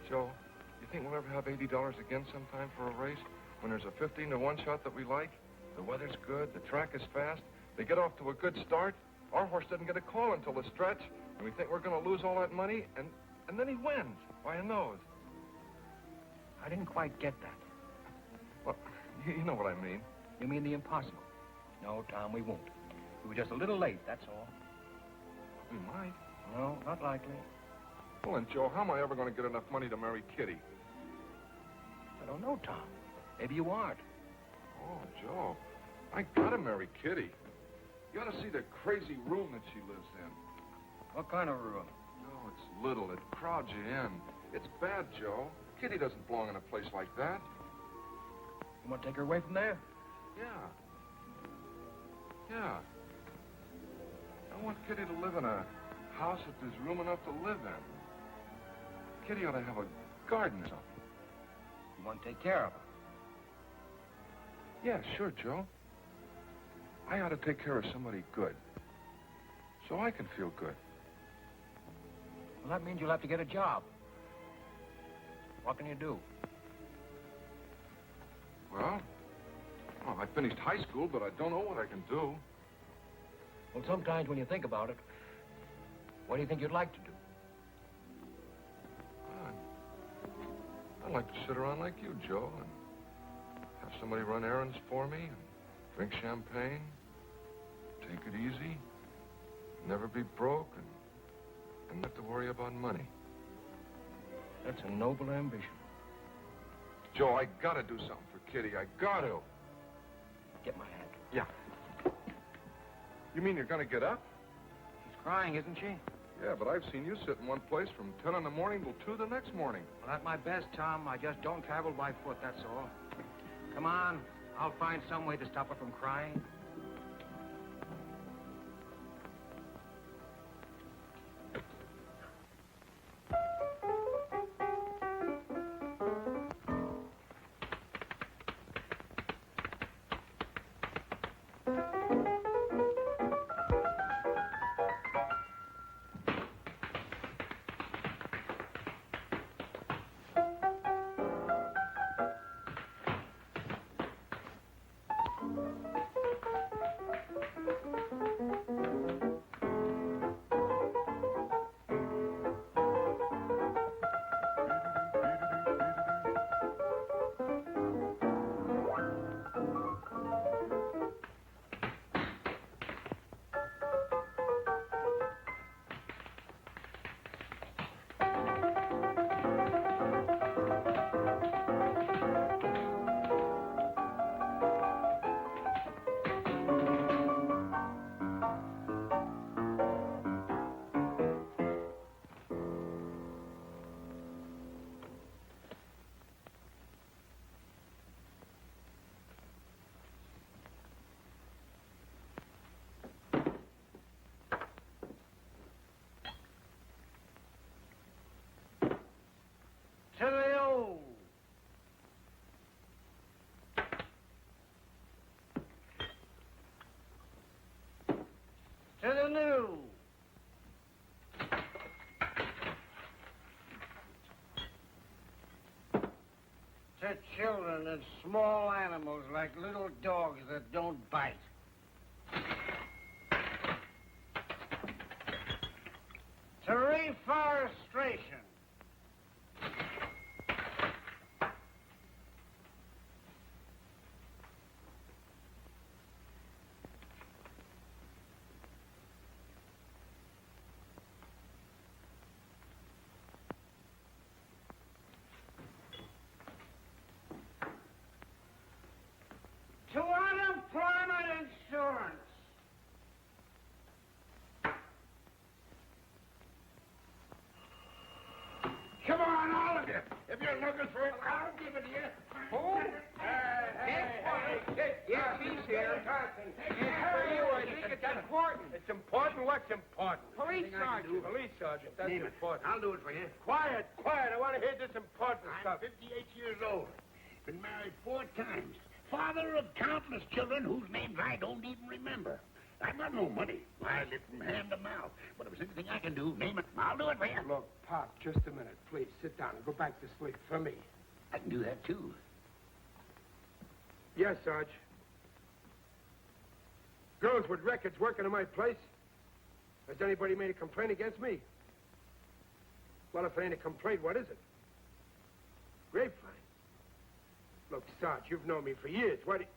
Joe, you think we'll ever have $80 again sometime for a race? When there's a 15-to-1 shot that we like, the weather's good, the track is fast, they get off to a good start, our horse doesn't get a call until the stretch, and we think we're going to lose all that money, and then he wins by a nose. I didn't quite get that. Well, you know what I mean. You mean the impossible? No, Tom, we won't. We were just a little late, that's all. We might. No, not likely. Well, then, Joe, how am I ever going to get enough money to marry Kitty? I don't know, Tom. Maybe you aren't. Oh, Joe, I gotta marry Kitty. You ought to see the crazy room that she lives in. What kind of room? No, it's little. It crowds you in. It's bad, Joe. Kitty doesn't belong in a place like that. You want to take her away from there? Yeah. Yeah. I want Kitty to live in a house that there's room enough to live in. Kitty ought to have a garden or something. You want to take care of her? Yeah, sure, Joe. I ought to take care of somebody good. So I can feel good. Well, that means you'll have to get a job. What can you do? Well, I finished high school, but I don't know what I can do. Well, sometimes when you think about it, what do you think you'd like to do? I'd like to sit around like you, Joe, and have somebody run errands for me, and drink champagne, take it easy, never be broke, and not have to worry about money. That's a noble ambition. Joe, I gotta do something for Kitty. I gotta. Get my hat. Yeah. You mean you're gonna get up? She's crying, isn't she? Yeah, but I've seen you sit in one place from 10 in the morning till 2 the next morning. Well, at my best, Tom, I just don't travel by foot, that's all. Come on, I'll find some way to stop her from crying. To the old. To the new. To children and small animals like little dogs that don't bite. To reforestation. To unemployment insurance. Come on, all of you. If you're looking for it, I'll give it to you. Who? Yes, he's here. It's for you, I think it's important. It's important? What's important? Police sergeant. Police sergeant, that's Name it. important. I'll do it for you. Quiet, quiet. I want to hear this important I'm stuff. 58 years old. Been married 4 times. Father of countless children whose names I don't even remember. I've got no money. I live from hand to mouth. But if there's anything I can do, name it, I'll do it for you. Look, Pop, just a minute, please. Sit down and go back to sleep for me. I can do that, too. Yes, Sarge. Girls with records working in my place. Has anybody made a complaint against me? Well, if it ain't a complaint, what is it? Grapevine. Look, Sarge, you've known me for years. Why do you...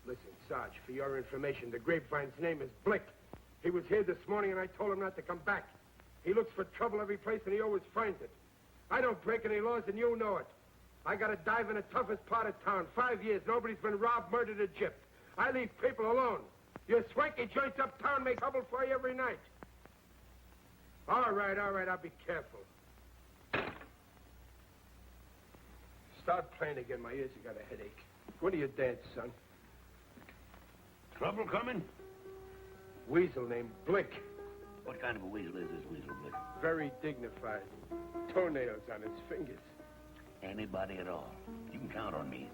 Listen, Sarge, for your information, the Grapevine's name is Blick. He was here this morning, and I told him not to come back. He looks for trouble every place, and he always finds it. I don't break any laws, and you know it. I got to dive in the toughest part of town. 5 years, nobody's been robbed, murdered, or gypped. I leave people alone. Your swanky joints uptown make trouble for you every night. All right, I'll be careful. Start playing again. My ears have got a headache. When do you dance, son? Trouble coming? Weasel named Blick. What kind of a weasel is this weasel, Blick? Very dignified. Toenails on its fingers. Anybody at all. You can count on me.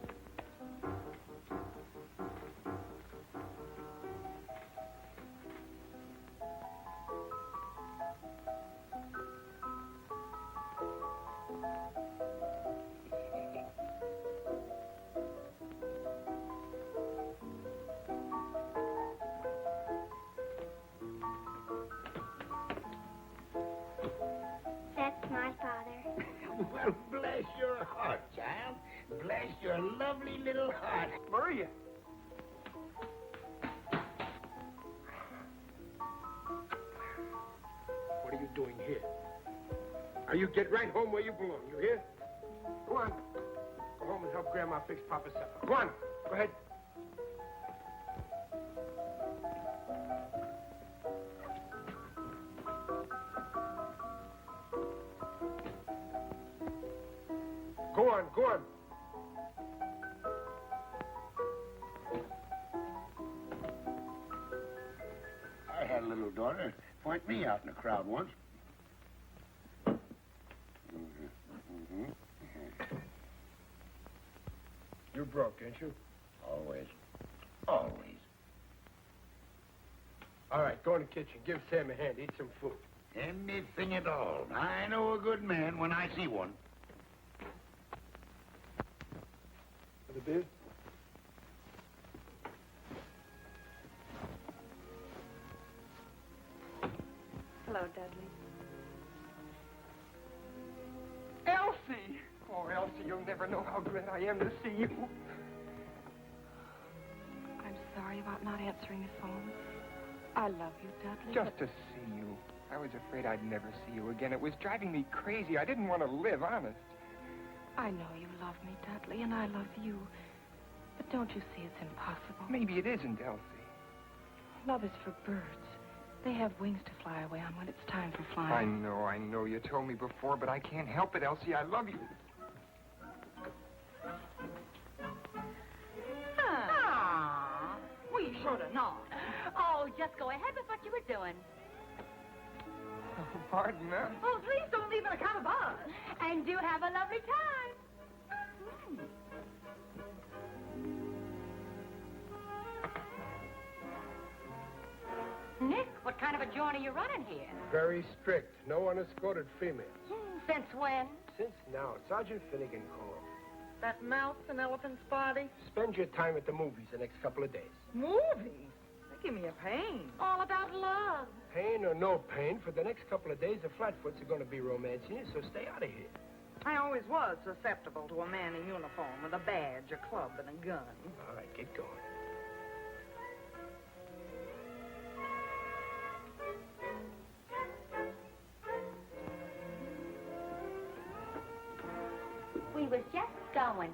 That's my father. Well, bless your heart, child. Bless your lovely little heart. Maria! What are you doing here? Now you get right home where you belong, you hear? Go on. Go home and help Grandma fix Papa's supper. Go on. Go ahead. Go on, go on. I had a little daughter point me out in a crowd once. You're broke, ain't you? Always. Always. All right, go in the kitchen. Give Sam a hand. Eat some food. Anything at all. I know a good man when I see one. For the beer? Hello, Dudley. Elsie! Oh, Elsie, you'll never know how glad I am to see you. I'm sorry about not answering the phone. I love you, Dudley. Just to see you. I was afraid I'd never see you again. It was driving me crazy. I didn't want to live, honest. I know you love me, Dudley, and I love you. But don't you see it's impossible? Maybe it isn't, Elsie. Love is for birds. They have wings to fly away on when it's time for flying. I know. You told me before, but I can't help it, Elsie. I love you. Ah, we should have known. Oh, just go ahead with what you were doing. Oh, pardon, huh? Oh, please don't leave an account of us. And do have a lovely time. Nick, what kind of a joint are you running here? Very strict. No unescorted females. Since when? Since now, Sergeant Finnegan called. That mouse in Elephant's body? Spend your time at the movies the next couple of days. Movies? They give me a pain. All about love. Pain or no pain, for the next couple of days, the Flatfoots are going to be romancing you, so stay out of here. I always was susceptible to a man in uniform with a badge, a club, and a gun. All right, get going. We was just going.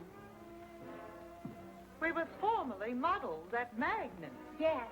We was formerly models at Magnum. Yes.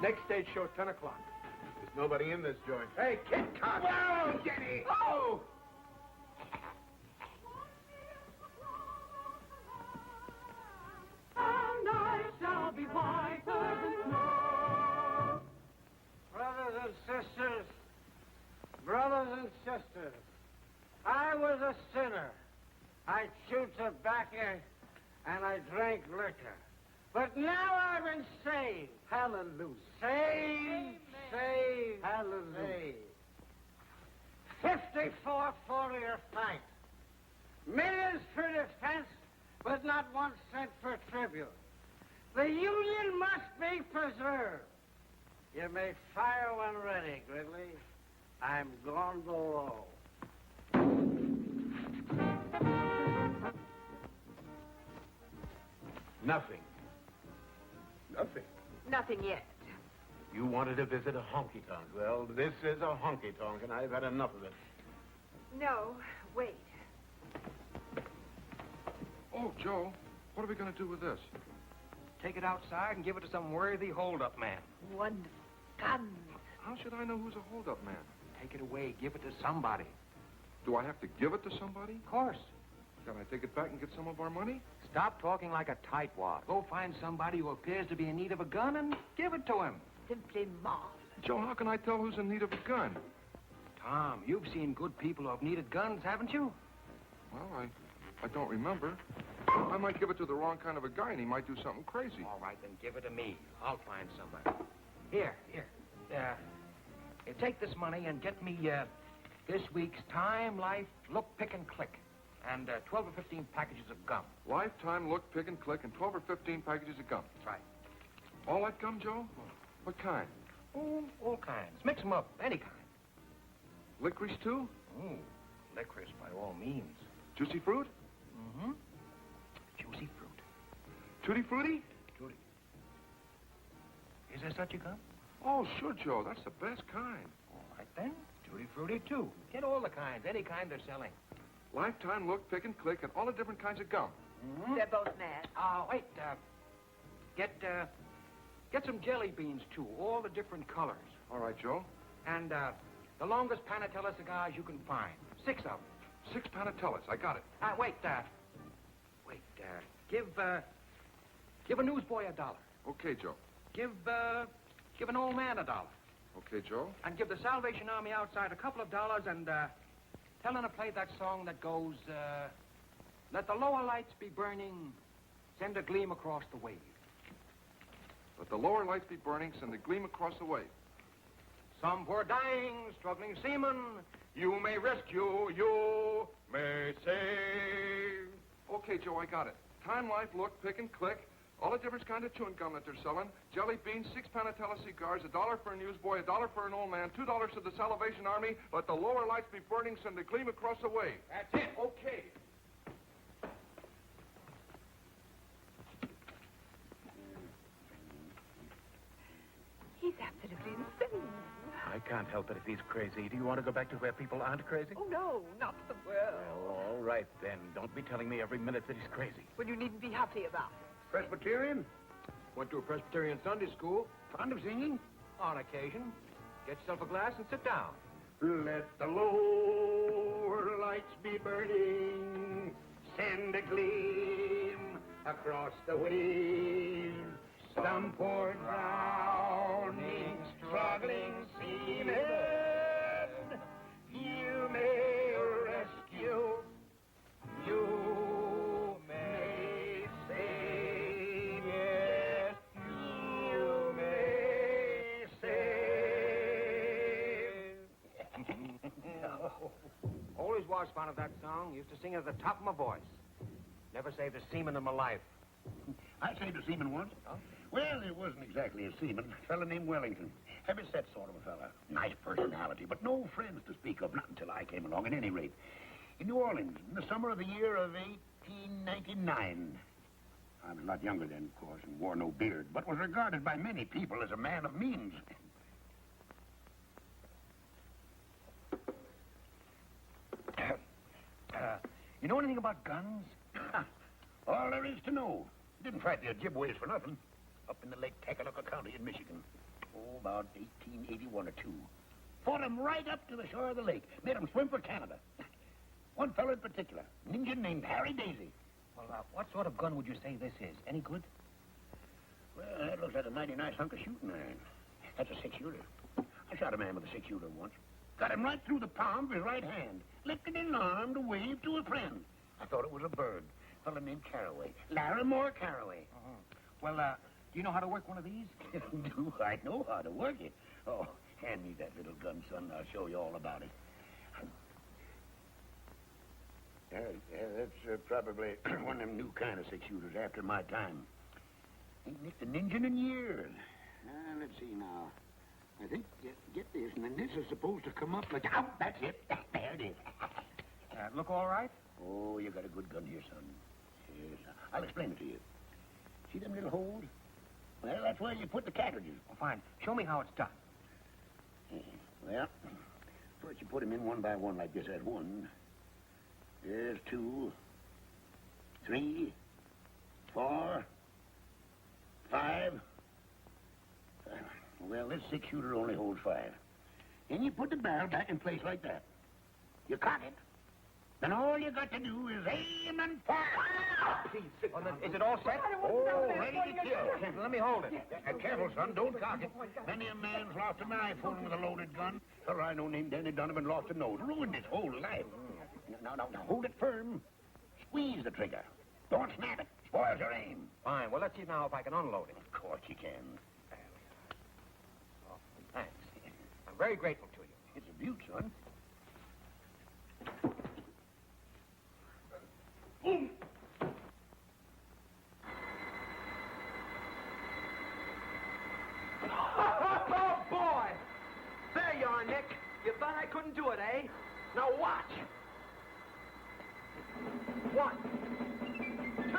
Next stage show, 10 o'clock. There's nobody in this joint. Hey, Kid Cox! Whoa, Jenny! Oh! And I shall be whiter than snow. Brothers and sisters, I was a sinner. I chewed tobacco and I drank liquor. But now I've been saved. Hallelujah. Saved. Hallelujah. 54 for-year fight. Millions for defense, but not 1 cent for tribute. The Union must be preserved. You may fire when ready, Gridley. I'm gone below. Nothing. Nothing. Nothing yet. You wanted to visit a honky-tonk. Well, this is a honky-tonk, and I've had enough of it. No, wait. Oh, Joe, what are we going to do with this? Take it outside and give it to some worthy hold-up man. Wonderful. Guns. How should I know who's a hold-up man? Take it away. Give it to somebody. Do I have to give it to somebody? Of course. Can I take it back and get some of our money? Stop talking like a tightwad. Go find somebody who appears to be in need of a gun and give it to him. Simply marvelous. Joe, how can I tell who's in need of a gun? Tom, you've seen good people who have needed guns, haven't you? Well, I don't remember. I might give it to the wrong kind of a guy, and he might do something crazy. All right, then give it to me. I'll find somebody. Here. Take this money and get me this week's Time, Life, Look, Pick, and Click, and 12 or 15 packages of gum. Lifetime, Look, Pick, and Click, and 12 or 15 packages of gum. That's right. All that gum, Joe? What kind? Oh, all kinds. Mix them up, any kind. Licorice, too? Oh, licorice by all means. Juicy fruit? Mm-hmm. Juicy fruit. Tutti Frutti? Tutti. Is there such a gum? Oh, sure, Joe. That's the best kind. All right, then. Tutti Frutti, too. Get all the kinds, any kind they're selling. Lifetime, Look, Pick, and Click, and all the different kinds of gum. Mm-hmm. They're both mad. Wait, get some jelly beans, too, all the different colors. All right, Joe. And, the longest Panatella cigars you can find. 6 of them. 6 Panatellas. I got it. Give a newsboy $1. Okay, Joe. Give an old man $1. Okay, Joe. And give the Salvation Army outside a couple of dollars and, tell them to play that song that goes, let the lower lights be burning, send a gleam across the wave. Let the lower lights be burning, send a gleam across the wave. Some poor dying, struggling seaman, you may rescue, you may save. Okay, Joe, I got it. Time, Life, Look, Pick, and Click. All the different kinds of chewing gum that they're selling. Jelly beans, 6 Panatella cigars, $1 for a newsboy, $1 for an old man, $2 to the Salvation Army. Let the lower lights be burning, send a gleam across the wave. That's it. Okay. He's absolutely insane. I can't help it if he's crazy. Do you want to go back to where people aren't crazy? Oh, no, not the world. Well, all right, then. Don't be telling me every minute that he's crazy. Well, you needn't be happy about it. Presbyterian? Went to a Presbyterian Sunday school. Fond of singing? On occasion. Get yourself a glass and sit down. Let the lower lights be burning, send a gleam across the wave. Some poor drowning, struggling seaman, you may rescue, you may save, yes, you may save. Always was fond of that song. Used to sing it at the top of my voice. Never saved a seaman in my life. I saved a seaman once. Huh? Well, it wasn't exactly a seaman. A fella named Wellington. Heavy-set sort of a fella. Nice personality, but no friends to speak of, not until I came along, at any rate. In New Orleans, in the summer of the year of 1899. I was a lot younger then, of course, and wore no beard, but was regarded by many people as a man of means. You know anything about guns? All there is to know. Didn't fight the Ojibways for nothing. Up in the Lake Takaluka County in Michigan. Oh, about 1881 or 2. Fought 'em right up to the shore of the lake. Made 'em swim for Canada. One fellow in particular, an Indian named Harry Daisy. Well, what sort of gun would you say this is? Any good? Well, that looks like a mighty nice hunk of shooting iron. That's a 6-shooter. I shot a man with a 6-shooter once. Got him right through the palm of his right hand. Lifted his arm to wave to a friend. I thought it was a bird. A fellow named Carraway. Larimore Carraway. Uh-huh. Well, do you know how to work one of these? Do I know how to work it? Oh, hand me that little gun, son. I'll show you all about it. That's probably one of them new kind of 6-shooters after my time. Ain't nicked an engine in years. Let's see now. I think, get this, and then this is supposed to come up like... Oh, that's it. There it is. Look all right? Oh, you got a good gun here, son. Yes, I'll explain it to you. See them little holes? Well, that's where you put the cartridges. Oh, fine. Show me how it's done. Well, first you put them in one by one like this. There's one. There's 2, 3, 4, 5. Well, this 6-shooter only holds 5. Then you put the barrel back in place like that. You cock it. Then all you got to do is aim and fire. Well, then, is it all set? Oh, ready to kill. Let me hold it. Careful, son. Don't cock it. Many a man's lost an eye fooling with a loaded gun. Fellow I know named Danny Donovan lost a nose. Ruined his whole life. Now, hold it firm. Squeeze the trigger. Don't snap it. Spoils your aim. Fine. Well, let's see now if I can unload it. Of course you can. Oh, thanks. I'm very grateful to you. It's a beaut, son. Boom! Oh, boy! There you are, Nick. You thought I couldn't do it, eh? Now watch. 1, 2, 3,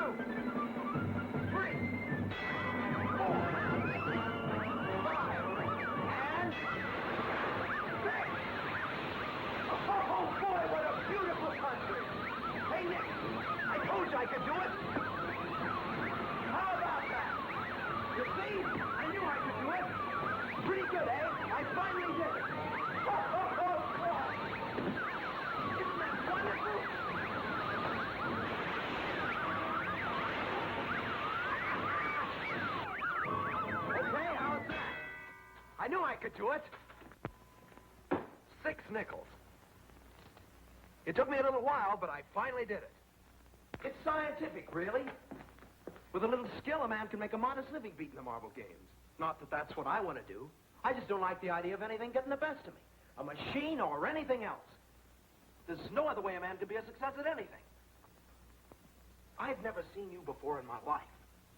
4, 5, and 6. Oh, boy, what a beautiful country. Hey, Nick, I told you I could do it. How about that? You see? I knew I could do it. Pretty good, eh? I finally did it. Oh, boy. Isn't that wonderful? Okay, how's that? I knew I could do it. 6 nickels. It took me a little while, but I finally did it. It's scientific, really. With a little skill, a man can make a modest living beating the marble games. Not that that's what I want to do. I just don't like the idea of anything getting the best of me. A machine or anything else. There's no other way a man can be a success at anything. I've never seen you before in my life,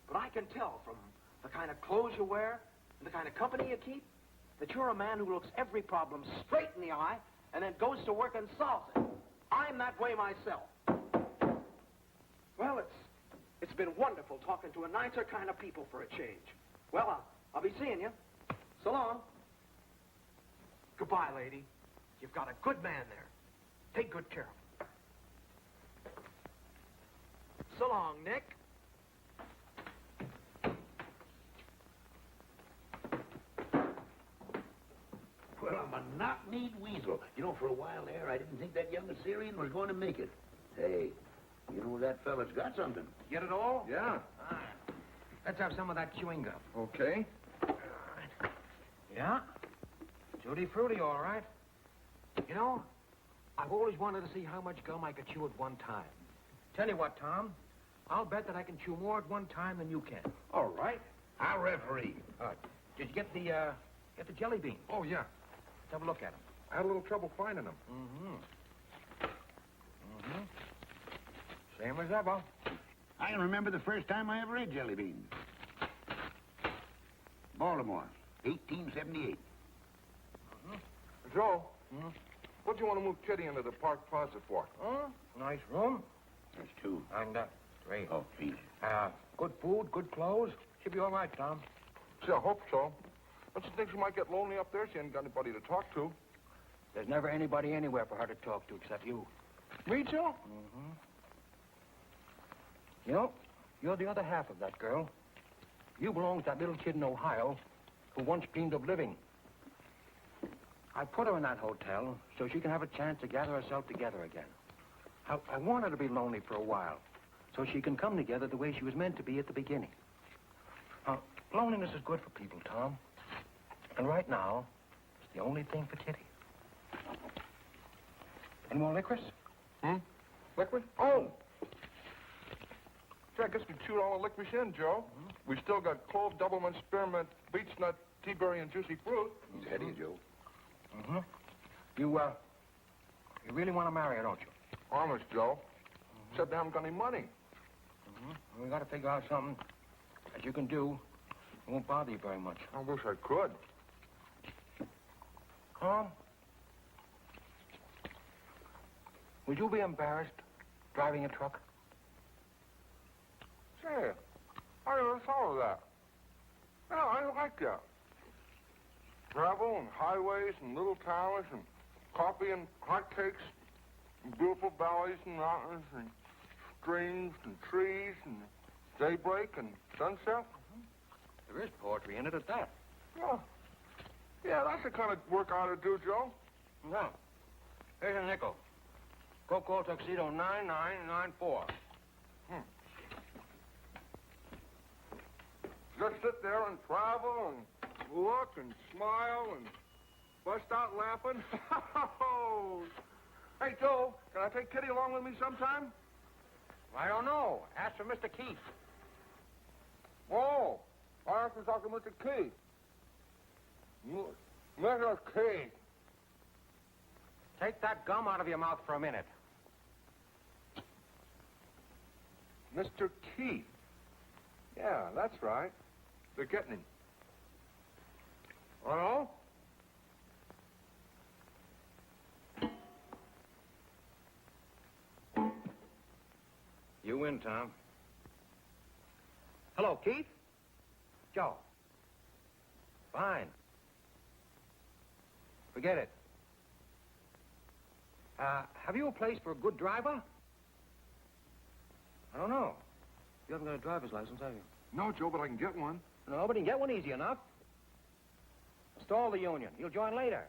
but I can tell from the kind of clothes you wear and the kind of company you keep that you're a man who looks every problem straight in the eye and then goes to work and solves it. I'm that way myself. Well, it's been wonderful talking to a nicer kind of people for a change. Well, I'll be seeing you. So long. Goodbye, lady. You've got a good man there. Take good care of him. So long, Nick. Well, I'm a knock-kneed weasel. You know, for a while there, I didn't think that young Assyrian was going to make it. Hey, you know, that fella's got something. Get it all? Yeah. All right. Let's have some of that chewing gum. Okay. All right. Yeah? Tutti frutti, all right. You know, I've always wanted to see how much gum I could chew at one time. Tell you what, Tom, I'll bet that I can chew more at one time than you can. All right. I'll referee. Did you get the jelly beans? Oh, yeah. Let's have a look at them. I had a little trouble finding them. Same as ever. I remember the first time I ever ate jelly beans. Baltimore, 1878. Joe, what do you want to move Kitty into the park closet for? Nice room. There's 2. And, great. Oh, please. Good food, good clothes. Should be all right, Tom. Gee, I hope so. Don't you think she might get lonely up there? She ain't got anybody to talk to. There's never anybody anywhere for her to talk to except you. Me, Joe? You know, you're the other half of that girl. You belong to that little kid in Ohio who once dreamed of living. I put her in that hotel so she can have a chance to gather herself together again. I want her to be lonely for a while so she can come together the way she was meant to be at the beginning. Loneliness is good for people, Tom. And right now, it's the only thing for Kitty. Any more licorice? Liquid? Oh! Gee, I guess we chewed all the licorice in, Joe. We still got clove, doublemint, spearmint, beech nut, tea berry, and juicy fruit. Steady, Joe. You really want to marry her, don't you? Honest, Joe. Except they haven't got any money. We got to figure out something As you can do, it won't bother you very much. I wish I could. Tom? Would you be embarrassed driving a truck? Say, I never thought of that. No, I like that. Travel and highways and little towns and coffee and hotcakes and beautiful valleys and mountains and streams and trees and daybreak and sunset. There is poetry in it at that. Yeah, that's the kind of work I ought to do, Joe. No. Here's a nickel. Go call Tuxedo 9994. Just sit there and travel and look and smile and bust out laughing. Hey, Joe, can I take Kitty along with me sometime? I don't know. Ask for Mr. Keith. Oh, I have to talk to Mr. Keith. Mr. Keith. Take that gum out of your mouth for a minute. Mr. Keith. Yeah, that's right. They're getting him. Hello? You win, Tom. Hello, Keith? Joe. Fine. Forget it. Have you a place for a good driver? I don't know. You haven't got a driver's license, have you? No, Joe, but I can get one. No, but you can get one easy enough. Stall the union. He'll join later.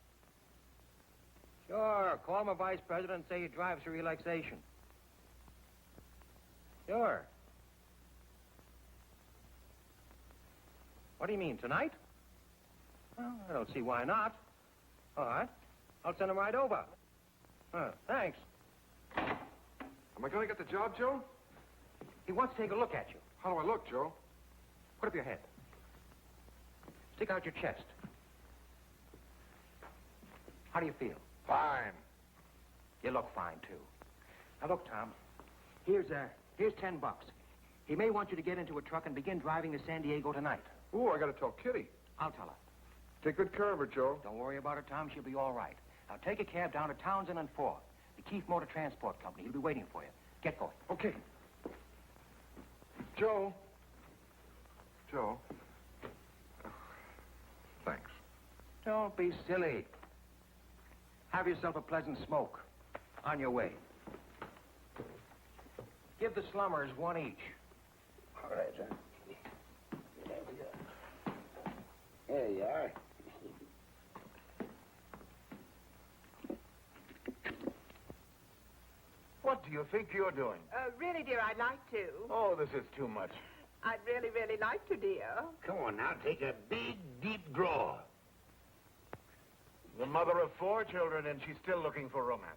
Sure. Call my vice president and say he drives for relaxation. Sure. What do you mean, tonight? Well, I don't see why not. All right. I'll send him right over. Thanks. Am I going to get the job, Joe? He wants to take a look at you. How do I look, Joe? Put up your head. Stick out your chest. How do you feel? Fine. You look fine, too. Now, look, Tom. Here's $10. He may want you to get into a truck and begin driving to San Diego tonight. Ooh, I got to tell Kitty. I'll tell her. Take good care of her, Joe. Don't worry about her, Tom. She'll be all right. Now, take a cab down to Townsend and 4th. The Keith Motor Transport Company. He'll be waiting for you. Get going. Okay. Joe. Joe. Thanks. Don't be silly. Have yourself a pleasant smoke. On your way. Give the slummers one each. All right, son. There we go. There you are. What do you think you're doing? Really, dear, I'd like to. Oh, this is too much. I'd really, really like to, dear. Come on now, take a big, deep draw. The mother of 4 children, and she's still looking for romance.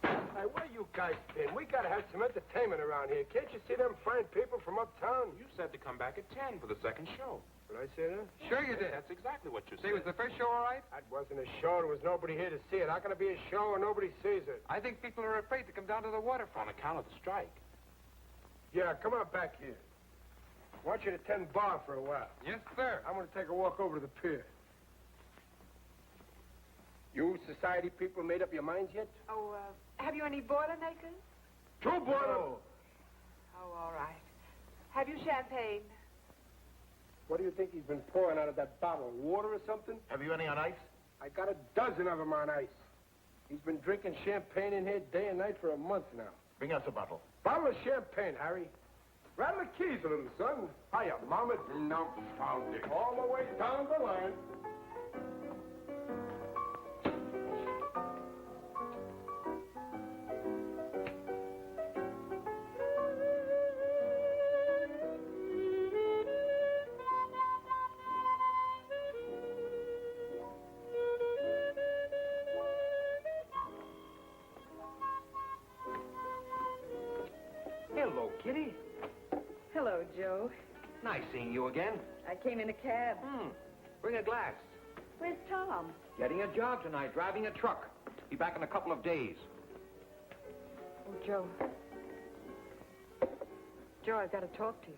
Hey, where you guys been? We gotta have some entertainment around here. Can't you see them fine people from uptown? You said to come back at 10 for the second show. Did I say that? Sure you did. That's exactly what you See, said. was the first show all right? That wasn't a show. There was nobody here to see it. How can it be a show when nobody sees it? I think people are afraid to come down to the waterfront. On account of the strike. Yeah, come on back here. I want you to tend bar for a while. Yes, sir. I'm going to take a walk over to the pier. You society people made up your minds yet? Oh, have you any Boilermakers? 2 boiler. Oh, all right. Have you champagne? What do you think he's been pouring out of that bottle? Water or something? Have you any on ice? I got a dozen of them on ice. He's been drinking champagne in here day and night for a month now. Bring us a bottle. Bottle of champagne, Harry. Rattle the keys a little, son. Hiya, Mama. No, found it. All the way down the line. Hello, Kitty. Hello, Joe. Nice seeing you again. I came in a cab. Bring a glass. Where's Tom? Getting a job tonight, driving a truck. Be back in a couple of days. Oh, Joe. Joe, I've got to talk to you.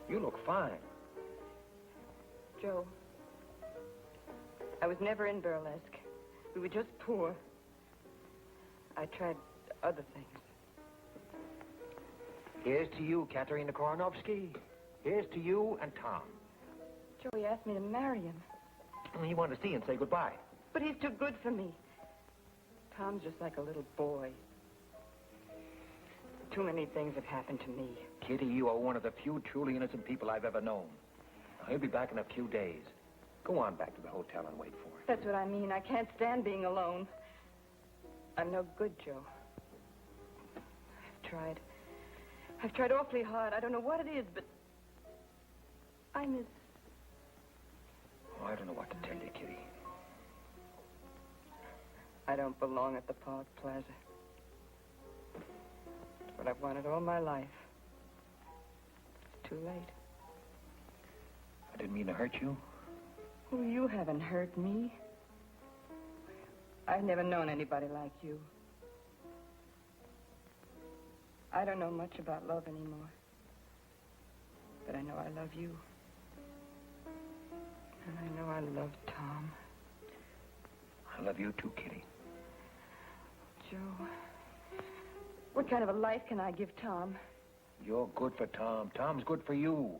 You look fine. Joe, I was never in burlesque. We were just poor. I tried other things. Here's to you, Katerina Koronovsky. Here's to you and Tom. Joe, he asked me to marry him. He wanted to see you and say goodbye. But he's too good for me. Tom's just like a little boy. Too many things have happened to me. Kitty, you are one of the few truly innocent people I've ever known. He'll be back in a few days. Go on back to the hotel and wait for him. That's what I mean. I can't stand being alone. I'm no good, Joe. I've tried awfully hard. I don't know what it is, but I miss... Oh, I don't know what to tell you, Kitty. I don't belong at the Park Plaza. It's what I've wanted all my life. It's too late. I didn't mean to hurt you. Oh, you haven't hurt me. I've never known anybody like you. I don't know much about love anymore. But I know I love you. And I know I love Tom. I love you too, Kitty. Joe, what kind of a life can I give Tom? You're good for Tom. Tom's good for you.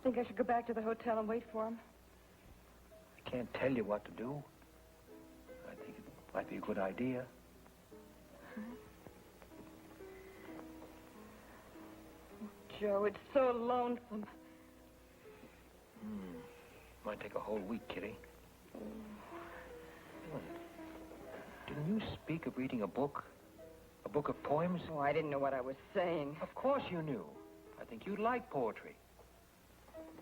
Think I should go back to the hotel and wait for him? I can't tell you what to do. I think it might be a good idea. Joe, it's so lonesome. Might take a whole week, Kitty. Didn't you speak of reading a book? A book of poems? Oh, I didn't know what I was saying. Of course you knew. I think you'd like poetry.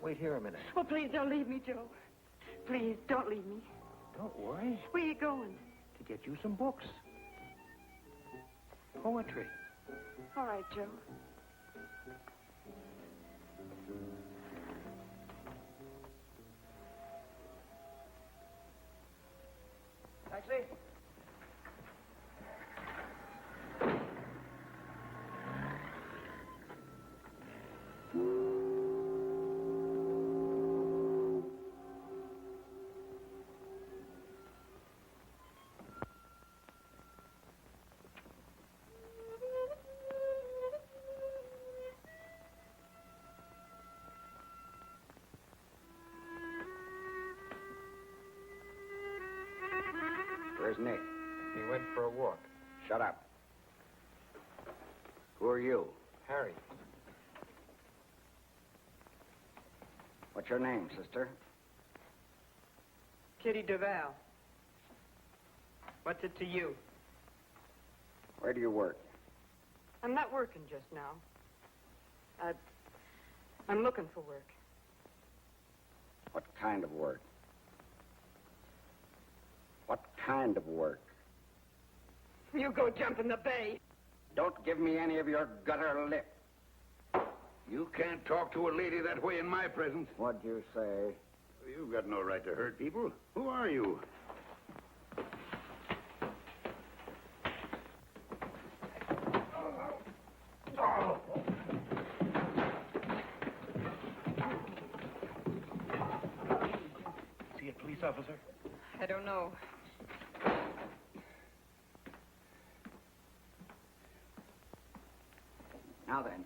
Wait here a minute. Oh, please don't leave me, Joe. Please, don't leave me. Don't worry. Where are you going? To get you some books. Poetry. All right, Joe. Taxi? Where's Nick? He went for a walk. Shut up. Who are you? Harry. What's your name, sister? Kitty Duval. What's it to you? Where do you work? I'm not working just now. I'm looking for work. What kind of work? What kind of work? You go jump in the bay. Don't give me any of your gutter lip. You can't talk to a lady that way in my presence. What'd you say? You've got no right to hurt people. Who are you? See a police officer? I don't know. Now then,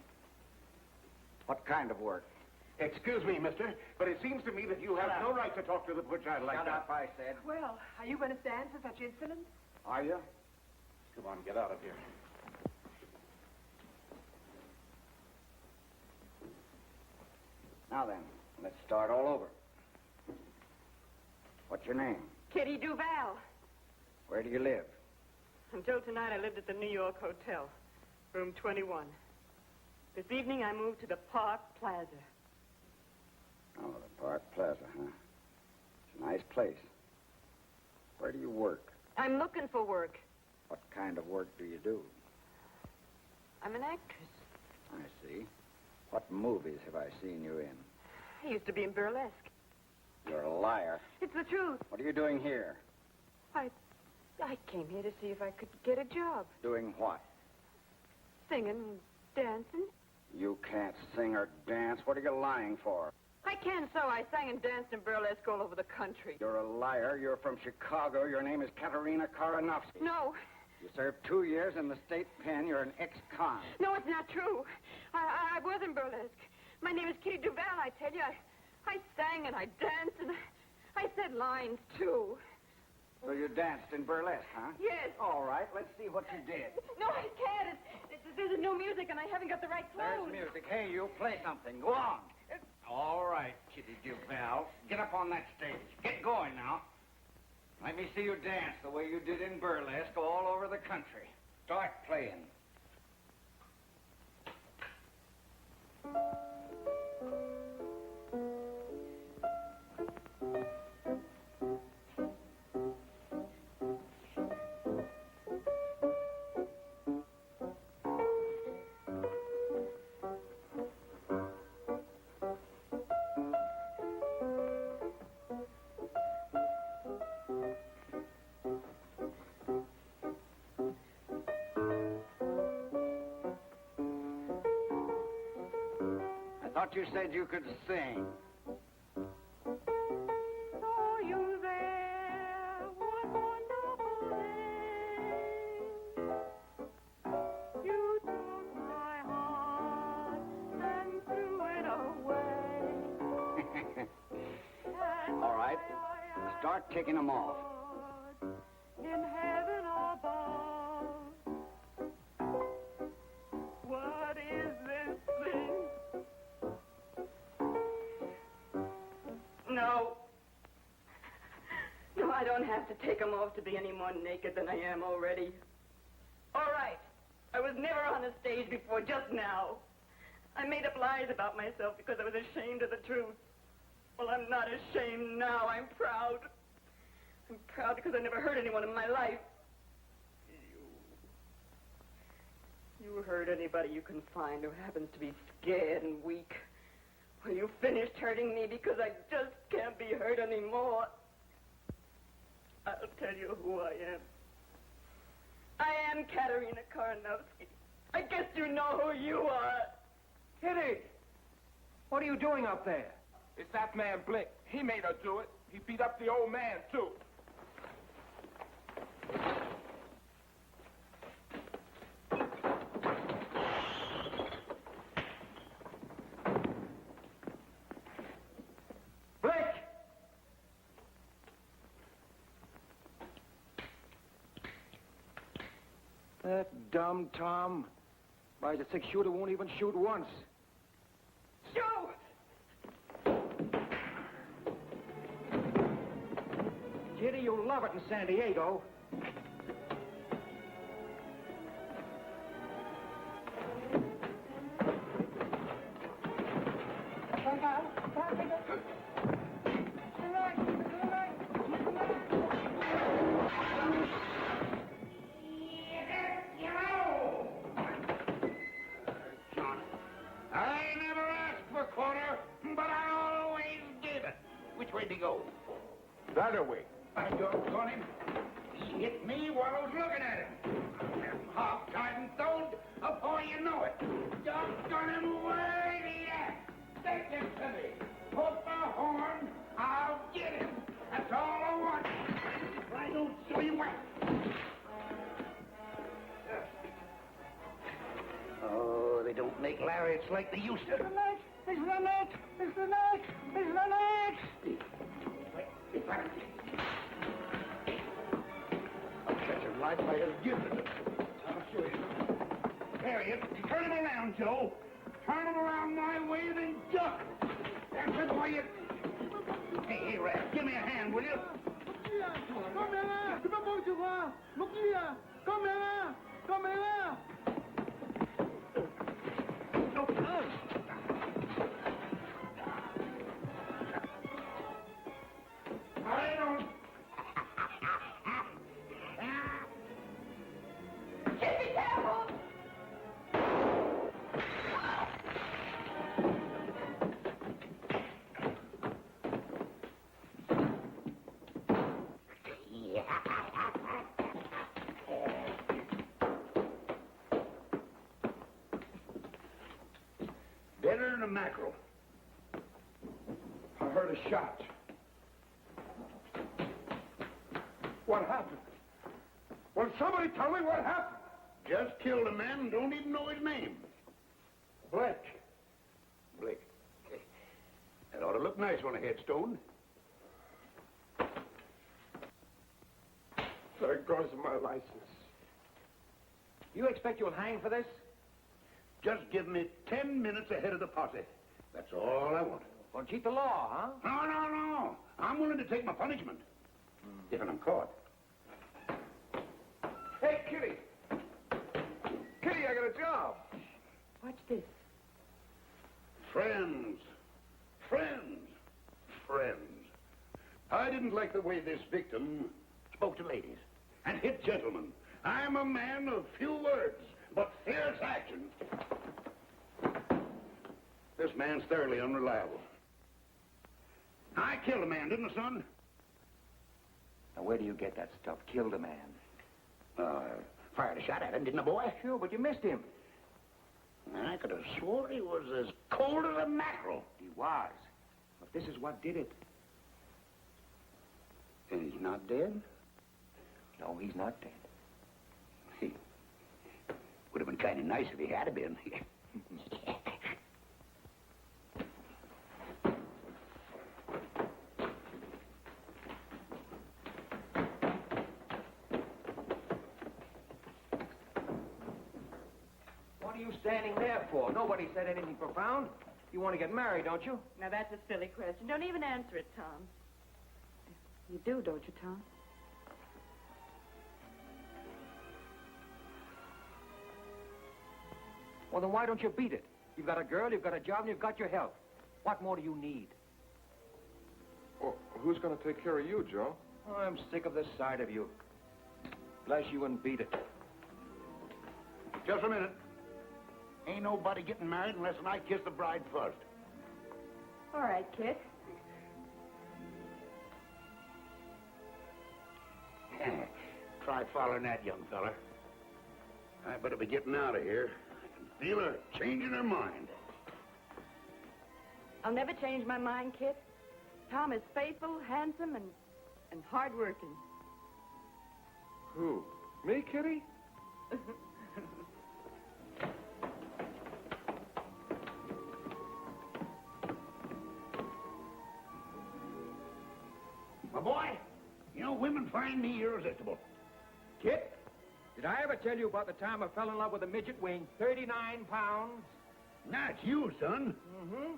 what kind of work? Excuse me, mister, but it seems to me that you have no right to talk to the butcher like Shut that. up, I said. Well, are you going to stand for such insolence? Are you? Come on, get out of here. Now then, let's start all over. What's your name? Kitty Duval. Where do you live? Until tonight, I lived at the New York Hotel, room 21. This evening, I moved to the Park Plaza. Oh, the Park Plaza, huh? It's a nice place. Where do you work? I'm looking for work. What kind of work do you do? I'm an actress. I see. What movies have I seen you in? I used to be in burlesque. You're a liar. It's the truth. What are you doing here? I came here to see if I could get a job. Doing what? Singing and dancing. You can't sing or dance. What are you lying for? I can so. I sang and danced in burlesque all over the country. You're a liar. You're from Chicago. Your name is Katerina Karanovsky. No. You served 2 years in the state pen. You're an ex-con. No, it's not true. I was in burlesque. My name is Kitty Duval, I tell you. I sang and I danced and I said lines, too. So you danced in burlesque, huh? Yes. All right, let's see what you did. No, I can't. There's no music and I haven't got the right clothes. There's music. Hey, you play something. Go on. All right, Kitty Duval. Get up on that stage. Get going now. Let me see you dance the way you did in burlesque all over the country. Start playing. I thought you said you could sing. Are you there? What wonderful name? You took my heart and threw it away. All right, start taking them off. In heaven above. What is this thing? No. No, I don't have to take them off to be any more naked than I am already. All right. I was never on a stage before, just now. I made up lies about myself because I was ashamed of the truth. Well, I'm not ashamed now. I'm proud. I'm proud because I never hurt anyone in my life. You hurt anybody you can find who happens to be scared and weak. Well, you finished hurting me because I just can't be hurt anymore. I'll tell you who I am. I am Katerina Karanovsky. I guess you know who you are. Kitty! What are you doing up there? It's that man Blick. He made her do it. He beat up the old man, too. Blick! That dumb Tom. Why, the six-shooter won't even shoot once. Joe! Kitty, you'll love it in San Diego. I never asked for quarter, but I always gave it. Which way did he go? That way. I doggone him. He hit me while I was looking at him. Hog-tied and stoned before you know it. Doggone him, where's he at? Take him to me. Put the horn, I'll get him. That's all I want. I don't show you where. Oh, they don't make lariats like they used to. It's the neck! It's the neck! It's the neck! It's the neck! I'll catch him right by his gizzard. I'll show you. There he is. Turn him around, Joe. Turn him around my way, then duck. That's it, why you... Hey, Rat, give me a hand, will you? Come here! Tu peux pas tu vois? Mokia! Come here! Come here! I don't... Just be careful! mackerel. I heard a shot. What happened? Will somebody tell me what happened? Just killed a man and don't even know his name. Blick. Blick. That ought to look nice on a headstone. There goes my license. You expect you'll hang for this? Just give me 10 minutes ahead of the posse. That's all I want. Well, cheat the law, huh? No. I'm willing to take my punishment. If I'm caught. Hey, Kitty. Kitty, I got a job. Watch this. Friends. I didn't like the way this victim spoke to ladies and hit gentlemen. I'm a man of few words, but fierce action. This man's thoroughly unreliable. I killed a man, didn't I, son? Now, where do you get that stuff? Killed a man. Fired a shot at him, didn't I, boy? Sure, but you missed him. I could have swore he was as cold as a mackerel. He was. But this is what did it. And he's not dead? No, he's not dead. He would have been kind of nice if he had been. What are you standing there for? Nobody said anything profound. You want to get married, don't you? Now, that's a silly question. Don't even answer it, Tom. You do, don't you, Tom? Well, then why don't you beat it? You've got a girl, you've got a job, and you've got your health. What more do you need? Well, who's going to take care of you, Joe? Oh, I'm sick of this side of you. Bless you and beat it. Just a minute. Ain't nobody getting married unless I kiss the bride first. All right, kid. Try following that, young fella. I better be getting out of here. I can feel her changing her mind. I'll never change my mind, kid. Tom is faithful, handsome, and hard-working. Who? Me, Kitty? My boy, you know, women find me irresistible. Kit, did I ever tell you about the time I fell in love with a midget weighing 39 pounds? That's you, son. Mm-hmm.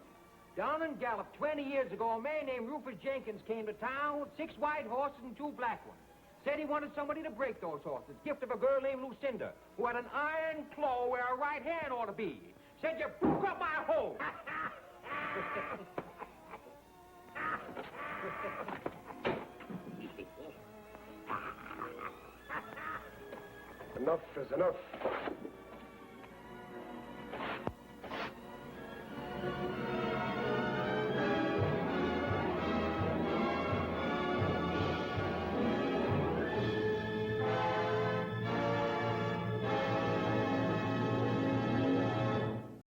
Down in Gallup 20 years ago, a man named Rufus Jenkins came to town with 6 white horses and 2 black ones. Said he wanted somebody to break those horses. Gift of a girl named Lucinda, who had an iron claw where her right hand ought to be. Said you broke up my hole. Enough is enough.